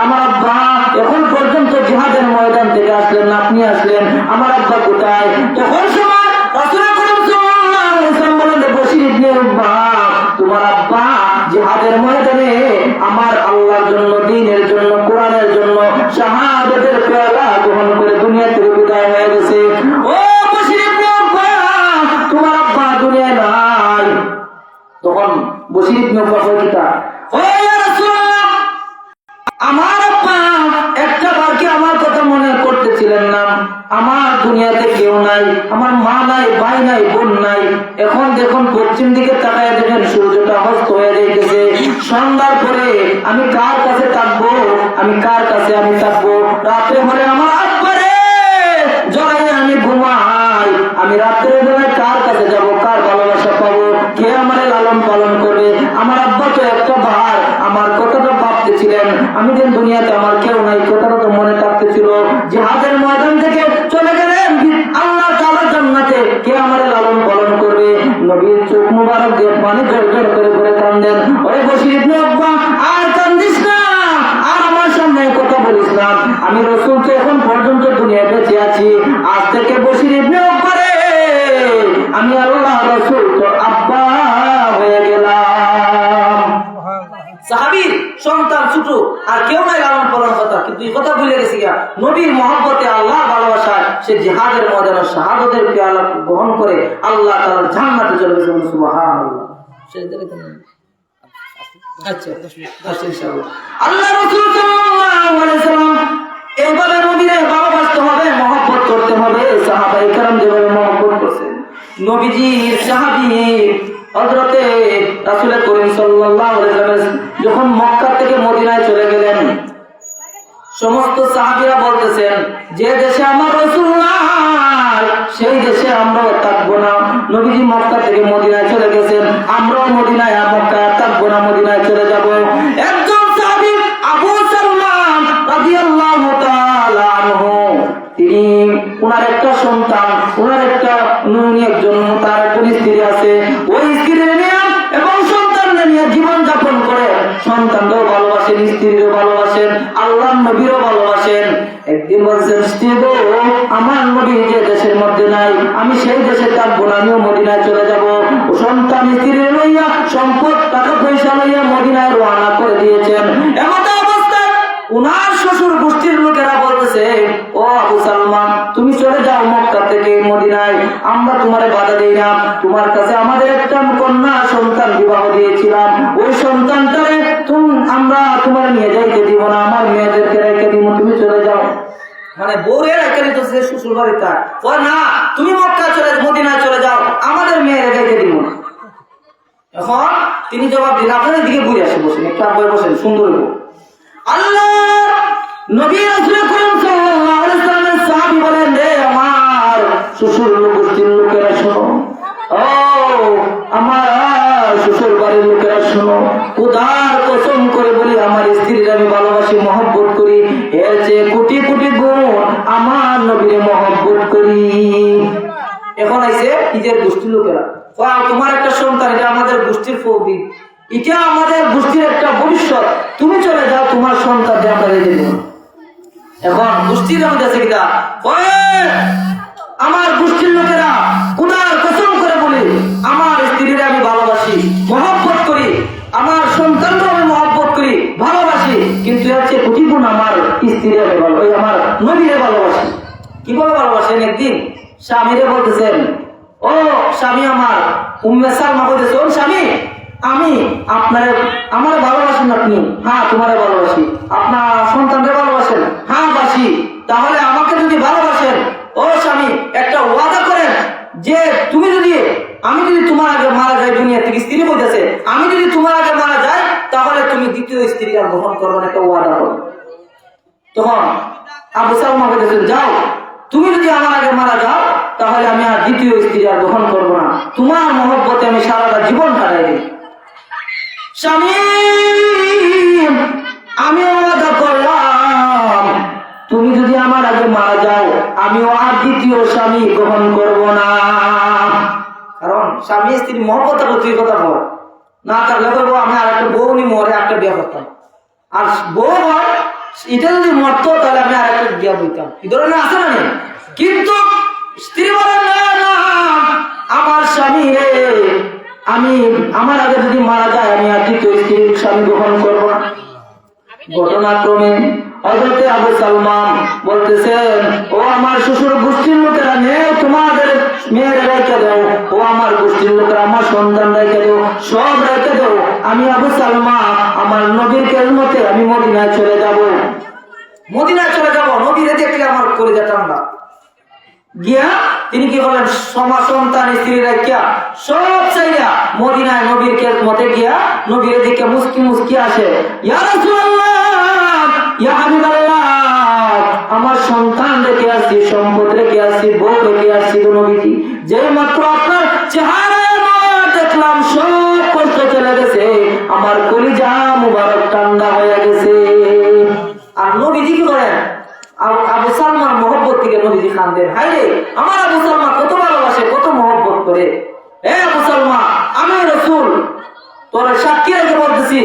আমার আব্বা এখন পর্যন্ত জিহাদের ময়দান থেকে আসলেন না, আপনি আসলেন, আমার আব্বা কোথায়? তখন সময় রাসূল করিম সাল্লাল্লাহু আলাইহি ওয়াসাল্লাম বলেন, বশীর ইবনে উকবা, তোমার আব্বা জিহাদের ময়দানে আমার আল্লাহর জন্য, দ্বীনের জন্য, কোরআনের জন্য শাহাদাতের পেয়ালা গ্রহণ করে দুনিয়া থেকে বিদায় হয়ে গেছে। ও বশীর ইবনে উকবা, তোমার আব্বা দুনিয়ায় নাই। তখন বশীর ইবনে উকবা কয়, না, আমার দুনিয়াতে কেউ নাই, আমার মা নাই, ভাই নাই, বোন নাই। এখন দেখুন পশ্চিম দিকে তাকায় দেখেন সূর্যটা অস্ত হয়ে যাইতেছে। সন্ধ্যার পরে আমি কার কাছে থাকবো, আমি কার কাছে আমি থাকবো? রাত্রে হলে আমার আব্বারে জড়াই আমি ঘুমাই, আমি রাত্রে বেলায় কার কাছে যাব, কার ভালোবাসা পাবো, কে আমার লালন পালন করবে? আমার আব্বা তো একটা ভার, আমার কথাটা ভাবতেছিলেন, আমি যেন দুনিয়াতে আমার কেউ নাই, কথাটা তো মনে থাকতেছিল। জিহাদের ময়দান থেকে চলে গেলেন আল্লাহ তাআলা জান্নাতে, কে আমার লালন পালন করবে? নবীর চোখ মুবারক দিয়ে পানি ঝর ঝর করে করে কান্দেন। ওরে বশির ইবনে উকবা, আর কান্দিস না, আর আমার সামনে কথা বলিস না, আমি রাসূল তো এখন পর্যন্ত দুনিয়ায় বেঁচে আছি। আজ থেকে বশির ইবনে উকবা রে, আমি আল্লাহ রাসূল তো আব্বা হয়ে গেলাম। সাহাবীর সন্তান ছোট আর কেউ নাই লালন পালন কথা, কিন্তু এই কথা ভুলে গেছি গা। নবীর মহব্বতে, আল্লাহ ভালোবাসায় সে জিহাদের ময়দানে শাহাদাতের পেয়ালা গ্রহণ করে আল্লাহ তাআলার জান্নাতে চলে গেছে। সুবহানাল্লাহ। আচ্ছা ইনশাআল্লাহ। আল্লাহ রাসূল সাল্লাল্লাহু আলাইহি ওয়াসাল্লাম এইভাবে নবীরে ভালোবাসতে হবে, মহব্বত করতে হবে। সাহাবায়ে কেরাম যেভাবে মহব্বত করেছেন, নবীজির সাহাবী হযরতে রাসূল করিম সাল্লাল্লাহু আলাইহি ওয়াসাল্লাম যখন মক্কা থেকে মদিনায় চলে গেলেন, সমস্ত সাহাবীরা বলতেছেন যে দেশে আমার রাসূল নাই সেই দেশে আমরাও থাকবো না। নবীজি মক্কা থেকে মদিনায় চলে গেছেন, আমরাও মদিনায় মক্কায় থাকবো না, মদিনায় চলে যাব। একজন সাহাবী আবু সালমান রাদিয়াল্লাহু তাআলা আনহু, তিনি ওনার একটা সন্তান, ওনার একটা একজন তার একজন স্ত্রী আছে, ওই স্ত্রীর নিয়ে এবং সন্তানদের নিয়ে জীবন যাপন করে, সন্তানকেও ভালোবাসেন, স্ত্রীরও ভালোবাসেন, আল্লাহর নবীরও ভালোবাসেন। একদিন বলছেন, স্ত্রী গো, আমার নবী যে দেশের মধ্যে নাই, আমি সেই দেশে থাকবো না, আমিও মদিনায় চলে যাব। সন্তান স্ত্রী লইয়া, সম্পদ টাকা পয়সা লইয়া মদিনায় রওনা করে দিয়েছেন। এমন অবস্থায় উনার শ্বশুর গোষ্ঠীর লোকেরা বলতেছে, ও আবু সালমান, তুমি চলে যাও মক্কা থেকে মদিনায়, আমরা তোমারে বাধা দেই না। তোমার কাছে আমাদের একটা কন্যা সন্তান বিবাহ দিয়েছিলাম, ওই সন্তানটারে আমরা তোমার নিয়ে যাইতে দিব না, আমার মেয়েদেরকে রেখে দিব, তুমি চলে যাও। মানে বউরে রেখে দিতেছে শ্বশুর বাড়িতে, না তুমি মক্কা চলে, মদিনায় চলে যাও, আমাদের মেয়ে রেখে দিব না। এখন তিনি জবাব দিন, আপনাদের দিকে ঘুরে আসে, বসেন একটু আগে বসেন, সুন্দর হবো। আল্লাহ নবী রাসূল করিম সাল্লাল্লাহু আলাইহি ওয়াসাল্লামের সাহাবী বলেন, রে আমার শ্বশুর গোষ্ঠীর লোকেরা শোনো, ও আমার শ্বশুর বাড়ির লোকেরা শোনো, খোদার কসম করে বলি, আমার স্ত্রীর আমি ভালোবাসি, মহব্বত করি, এর চেয়ে কোটি কোটি গুণ আমার নবীর মহব্বত করি। এখন আইছে নিজের গোষ্ঠীর লোকেরা, তোমার একটা সন্তান, এটা আমাদের গোষ্ঠীর ফৌদি, এটা আমাদের গোষ্ঠীর একটা ভবিষ্যৎ, তুমি চলে যাও, তোমার সন্তান আমরা রেখে দেব। এখন গোষ্ঠীর আমাদের আছে কিনা, আমার গোষ্ঠীর লোকেরা খোদার কসম করে বলি, আমার স্ত্রীর আমি ভালোবাসি, মহব্বত করি, আমার সন্তানকে আমি মহব্বত করি, ভালোবাসি, কিন্তু হচ্ছে কোটি গুণ আমার স্ত্রীর আমি ভালোবাসি, আমার নবীরে ভালোবাসি। কিভাবে ভালোবাসেন? একদিন স্বামীরে বলতেছেন, ও স্বামী আমার, উম্মে সালমা বলতেছে, ও স্বামী, আমি আপনার আমার ভালোবাসেন আপনি? হ্যাঁ তোমারে ভালোবাসি। আপনার সন্তানকে ভালোবাসেন? হ্যাঁ বাসি। তাহলে আমাকে যদি ভালোবাসেন, ও স্বামী, একটা ওয়াদা করেন যে তুমি যদি, আমি যদি তোমার আগে মারা যাই, দুনিয়া থেকে স্ত্রী বলতেছে, আমি যদি তোমার আগে মারা যাই, তাহলে তুমি দ্বিতীয় স্ত্রী আর গ্রহণ করবেন, একটা ওয়াদা করো। তখন আবু সালমা বলতেছেন, যাও, তুমি যদি আমার আগে মারা যাও, তাহলে আমি আর দ্বিতীয় স্ত্রী আর গ্রহণ করবো না, তোমার মহব্বতে আমি সারাটা জীবন কাটাই দিই। স্বামী, আমি ওয়াদা করলাম, তুমি যদি আমার আগে মারা যাও, আমিও আর দ্বিতীয় স্বামী গ্রহণ করব না। কারণ স্বামী স্ত্রী মহব্বত তুই কথা বল না, তাহলে বলবো আমি আর একটা বউ নি মরে একটা বিয়ে করতাম, আর বউ হয় এটা যদি মরতো তাহলে আমি আর একটা বিয়ে বইতাম, এই ধরনের আছে না? কিন্তু স্ত্রী বলেন, না, আমার স্বামী রে, আমি আমার আগে যদি মারা যায়, আমি আর দ্বিতীয় স্ত্রীর স্বামী গ্রহণ করবো না। ঘটনাক্রমে হযরতে আবু সালমান বলতেছেন, ও আমার শ্বশুর গোষ্ঠীর লোকেরা, নে তোমাদের মেয়েরা রেখে দাও, ও আমার গোষ্ঠীর লোকেরা, আমার সন্তান রেখে দাও, সব রেখে দাও, আমি আবু সালমা আমার নবীর খেদমতে আমি মদিনায় চলে যাব, মদিনায় চলে যাব, নবীরে দেখলে আমার কলিজা ঠান্ডা। গিয়া তিনি কি করলেন, সন্তান স্ত্রী রাখিয়া সব চাইয়া মদিনায় নবীর মতে গিয়া নবীর দিকে মুস্কি মুস্কি আসে, ইয়া রাসূলুল্লাহ, ইয়া হাবিবাল্লাহ, আমার সন্তান রেখে আসছি, সম্পদ রেখে আসছি, বউ রেখে আসছি গো নবীজি, যে মাত্র আপনার চেহারা দেখলাম সব কষ্ট চলে গেছে, আমার কলিজা মুবারক ঠান্ডা হয়ে গেছে। আর নবীজি কি করেন, আবু সালমার মহব্বত থেকে নবীজি কাঁদেন, হায় রে আমার আবু সালমা কত ভালোবাসে, কত মহব্বত করে। এ আবু সালমা, আমি রাসূল তোর সাক্ষী রেখে বলতেছি,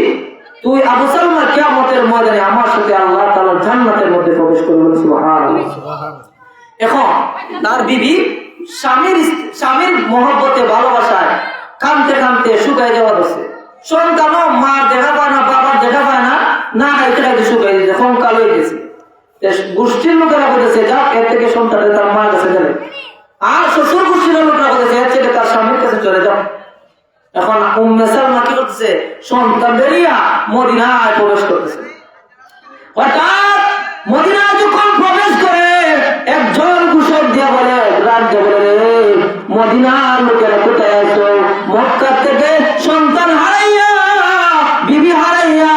তুই আবু সালমা কিয়ামতের ময়দানে আমার সাথে আল্লাহ তাআলার জান্নাতের মধ্যে প্রবেশ করবেন। সুবহানাল্লাহ। এখন তার বিবি স্বামীর মহব্বতে ভালোবাসায় কাঁদতে কাঁদতে শুকায় যাওয়া দিচ্ছে। সন্তানও মার দেখা পায় না, বাবার দেখা পায় না, না খাইতে খাইতে শুকাই দিচ্ছে, কঙ্কাল হয়ে গেছে। গোষ্ঠীর লোকেরা বলেছে, যাক এর থেকে সন্তানের তার মার কাছে গেলে, আর শ্বশুর গোষ্ঠীর লোকেরা বলেছে এর থেকে তার স্বামীর কাছে চলে যাও। এখন উম্মে সালমা কি করতেছে, সন্তান বেরিয়া মদিনায় প্রবেশ করতেছে। হঠাৎ মদিনায় যখন প্রবেশ করে একজন ঘোষক দিয়া বলে, রাজ্যে বলে, রে মদিনার লোকেরা কোথায় আছো? মক্কা থেকে সন্তান হারাইয়া বিবি হারাইয়া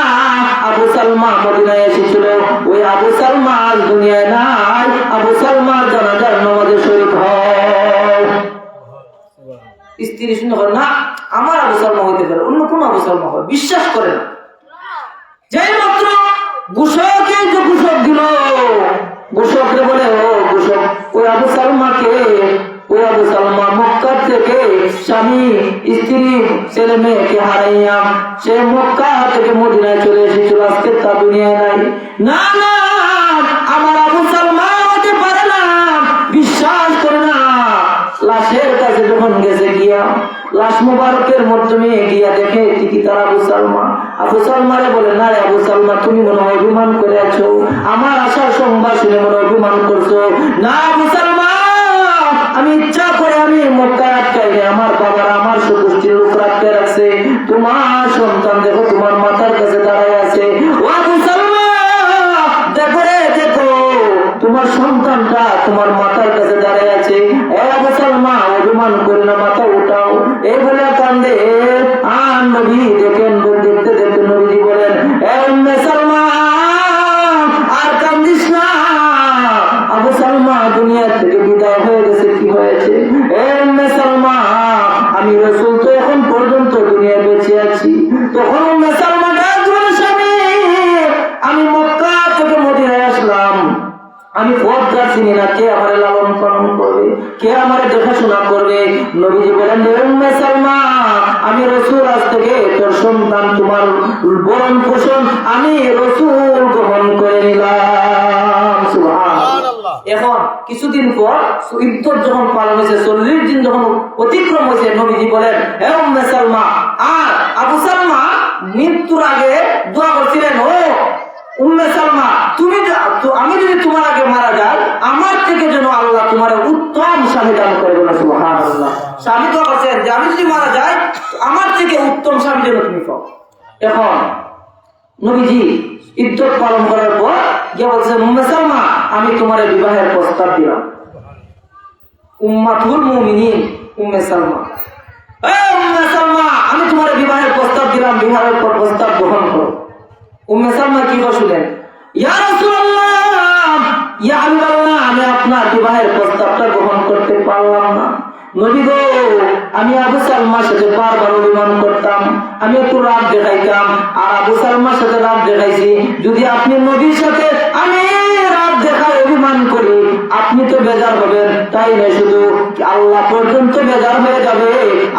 আবু সালমা মদিনায় এসেছিল, ওই আবু সালমা আজ দুনিয়ায় নাই, আবু সালমার জানাজার নামাজে শরীক হয়। স্ত্রী শুনে না, আমার আবু সালমা হইতে পারে, অন্য কোন আবু সালমা হয়, বিশ্বাস করে না। যেই মাত্র ঘোষকে যে ঘোষক দিল, ঘোষকরে বলে, ও ঘোষক, ওই আবু সালমাকে, ওই আবু সালমা মক্কা থেকে স্বামী স্ত্রী ছেলে মেয়েকে হারাইয়া সে মক্কা থেকে মদিনায় চলে এসেছিল, আজকে তা দুনিয়ায় নাই। না না, আমার আবু সালমা হতে পারে না, বিশ্বাস করে না। লাশের কাছে যখন গেছে গিয়া লাশ মুবারকের মাধ্যমে গিয়া দেখে ঠিকই তার আবু সালমা। আবু সালমারে বলে, না রে আবু সালমা, তুমি মনে হয় অভিমান করে আছো, আমার আশার সংবাদ শুনে মনে হয় অভিমান করছো। না আবু সালমা, আমি ইচ্ছা করে আমি মক্কায় আটকাই রে, আমার বাবার আমার সুপুষ্টির লোক আটকে রাখছে, তোমার সন্তান দেখো তোমার মাথার কাছে দাঁড়ায় আছে। ও আবু সালমা, দেখো রে দেখো, তোমার সন্তানটা তোমার মাথার কাছে দাঁড়ায় আছে। এ আবু সালমা, অভিমান করে না, মাথা উঠাও। এই বলে কান্দে। আর নবী দেখেন, দেখতে দেখতে নবীজি বলেন, এ উম্মে সালমা, আর কান্দিস না, আবু সালমা দুনিয়া থেকে বিদায় হয়ে গেছে। কি হয়েছে? এ উম্মে সালমা, আমি রাসূল তো এখন পর্যন্ত দুনিয়ায় বেঁচে আছি। তখন উম্মে সালমা ডাক দিলেন, স্বামী, আমি মক্কা থেকে মদিনায় আসলাম, আমি পথটা চিনি না, কে আমার লালন পালন করবে, কে আমার দেখাশোনা করবে? নবীজি বলেন, উম্মে সালমা, আমি রাসূল আজ থেকে তোর সন্তান, তোমার বরণ পোষণ আমি রাসূল গ্রহণ করে নিলাম। সুবহানাল্লাহ। এখন কিছুদিন পর ইদ্দত যখন পালন হয়েছে, 40 দিন যখন অতিক্রম হয়েছে, নবীজি বলেন, হে উম্মে সালমা, আর আবু সালমা মৃত্যুর আগে দোয়া করছিলেন, ও উম্মে সালমা, আমি যদি তোমার আগে মারা যাই, আমার থেকে যেন আল্লাহ তোমার উত্তম স্বামী দান করবে না। সুবহানাল্লাহ। স্বামী তো বলছেন যে আমি যদি মারা যাই, আমার থেকে উত্তম স্বামী যেন তুমি পাও। এখন নবীজি ইদ্দত পালন করার পর গিয়ে বলছে, উম্মে সালমা, আমি তোমার বিবাহের প্রস্তাব দিলাম। উম্মাতুল মুমিনিন উম্মে সালমা, উম্মে সালমা, আমি তোমার বিবাহের প্রস্তাব দিলাম, বিবাহের প্রস্তাব গ্রহণ করো। উম্মে সালমা কি বললেন, ইয়া রাসূলুল্লাহ, ইয়া হাবিবাল্লাহ, আমি আপনার বিবাহের প্রস্তাবটা গ্রহণ করতে পারলাম না। নবী গো, আমি আবু সালমার সাথে বারবার অভিমান করতাম, আমি একটু রাগ দেখাইতাম, আর আবু সালমার সাথে রাগ দেখাইছি। যদি আপনি নবীর সাথে আমি রাগ দেখাই, অভিমান করি, আপনি তো বেজার হবেন, তাই না শুধু আল্লাহ পর্যন্ত বেজার হয়ে যাবে।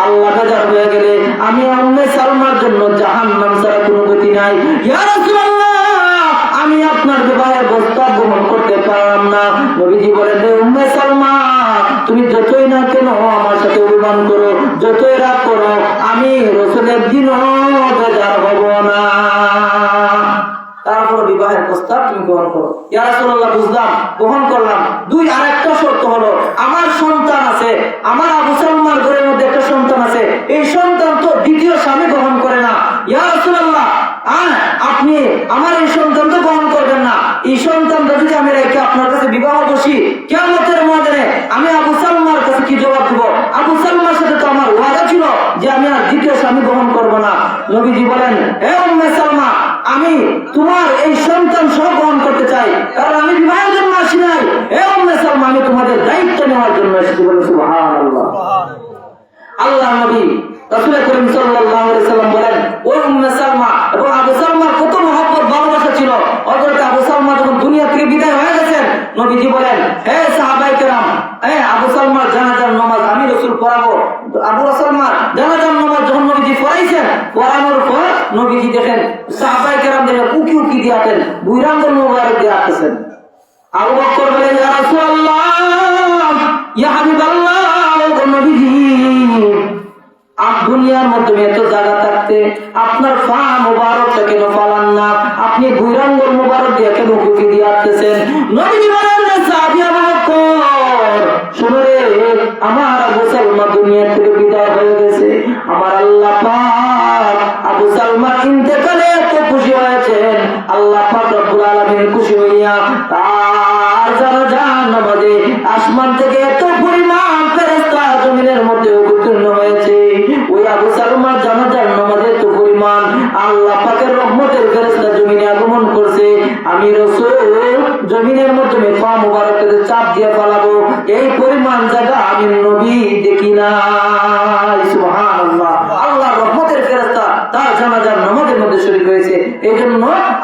আল্লাহ বেজার হয়ে গেলে আমি উম্মে সালমার জন্য জাহান্নাম ছাড়া কোনো গতি নাই। ইয়া রাসূলুল্লাহ, আমি আপনার বিবাহের প্রস্তাব গ্রহণ করতে পারলাম না। নবীজি বলেন, উম্মে সালমা, তুমি যতই না কেন আমার সাথে অভিমান করো, যতই রাগ করো, আমি রাসূলের দিনও বেজার হব না। তারপর বিবাহের প্রস্তাব তুমি গ্রহণ করো। ইয়া রাসূলুল্লাহ, বুঝলাম, গ্রহণ করলাম। আরেকটা শর্ত হলো, আমার সন্তান আছে, আমার আবু সালমার ঘরের মধ্যে একটা সন্তান আছে, এই সন্তান তো দ্বিতীয় স্বামী গ্রহণ করে না। ইয়া রাসূলুল্লাহ, আপনি আমার এই সন্তান তো গ্রহণ করবেন না, এই সন্তানটা যদি আমি রেখে আপনার কাছে বিবাহ বসি, কিয়ামতের ময়দানে আমি আমি গ্রহণ করব না। নবীজি বলেন, হে উম্মে সালমা, আমি তোমার এই সন্তান সহ গ্রহণ করতে চাই, কারণ আমি বিবাহের জন্য আসি নাই। হে উম্মে সালমা, আমি তোমাদের দায়িত্ব নেওয়ার জন্য এসেছি। বলে সুবহানাল্লাহ। আল্লাহ নবী রাসূল করিম সাল্লাল্লাহু আলাইহি সাল্লাম বলেন, ওই উম্মে সালমা এবং আবু সালমার কত মহব্বত ভালোবাসা ছিল। হযরত আবু সালমা যখন দুনিয়া থেকে বিদায় হয়ে গেছেন, নবীজি বলেন, হে সাহাবায়ে কেরাম, আবু সালমার জানাজার নামাজ আমি রাসূল পড়াবো। আবু সালমার জানাজার নামাজ যখন নবীজি পড়াইছেন, পড়ানোর পর নবীজি দেখেন সাহাবায়ে কেরাম দেখেন উকি উকি দিয়াতেন, বুইরাঙ্গল মোবারক দিয়ে আসতেছেন। আবু বকর বলেন, ইয়া রাসূলুল্লাহ, ইয়া হাবিবাল্লাহ, ও নবীজি, দুনিয়ার মধ্যে এত জায়গা থাকতে আপনার পা মুবারকটা কেন পালান না? আপনি ভুইরাঙ্গল মুবারক দিয়ে কেন উকি দিয়ে আসতেছেন? নবী বলেন, সাহাবী আবু বকর, শুনো রে, আমার আবু সালমা দুনিয়া থেকে বিদায় হয়ে গেছে। আমার আল্লাহ পাক আবু সালমার ইন্তেকালে এত খুশি হয়েছেন, আল্লাহ পাক রব্বুল আলামিন খুশি হইয়া তার জানাজার নামাজে আসমান থেকে এত পরিমাণ ফেরেশতা জমিনের মধ্যে অবতীর্ণ হয়েছে। ওই আবু সালমার জানাজার নামাজের তো পরিমাণ আল্লাহ পাকের রহমতের ফেরেশতা জমিনে আগমন করছে। আমি রাসূল জমিনের মধ্যে পা মুবারককে চাপ দিয়ে পালাবো, এই পরিমাণ জায়গা আমি নবী দেখি না। সুবহানাল্লাহ। আল্লাহর রহমতের ফেরেশতা তার জানাজার নামাজের মধ্যে শরীক হয়েছে। এই জন্য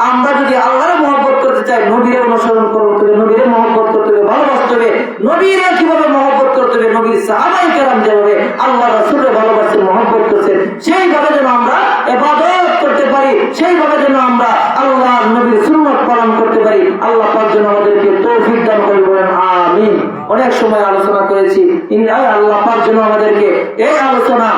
আমরা যদি আল্লাহর মহব্বত করতে চাই, নবীরে অনুসরণ করতে হবে, নবীরে মহব্বত করতে হবে, ভালোবাসতে হবে। নবীরে কিভাবে মহব্বত করতে হবে? নবীর সাহাবায়ে কেরাম যেভাবে আল্লাহ রাসূলের ভালোবাসেন, মহব্বত করছেন, সেইভাবে যেন আমরা ইবাদত করতে পারি, সেইভাবে যেন আমরা আল্লাহর নবীর সুন্নাত পালন করতে পারি। আল্লাহ পাক যেন আমাদেরকে তৌফিক দান করেন, বলেন আমিন। অনেক সময় আলোচনা করেছি, আল্লাহ পাক যেন আমাদেরকে এই আলোচনা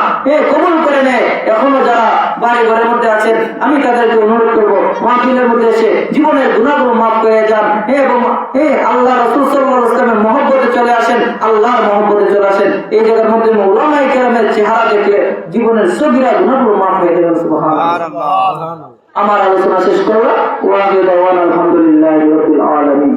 কবুল করে নেয়। এখনো যারা বাড়ি ঘরের মধ্যে আছেন, আমি তাদেরকে অনুরোধ করবো, মাহফিলের মধ্যে এসে জীবনের গুনাহগুলো মাফ করে যান এবং আল্লাহ রাসূল সাল্লাল্লাহু আলাইহি ওয়াসাল্লামের মহব্বতে চলে আসেন, আল্লাহর মহব্বতে চলে আসেন। এই জায়গার মধ্যে উলামায়ে কেরামের চেহারা দেখলে জীবনের সগীরা গুনাহগুলো মাফ হয়ে যাবে। সুবহানাল্লাহ। আমার আলোচনা শেষ করলাম। ওয়া আলহামদুলিল্লাহি রাব্বিল আলামিন।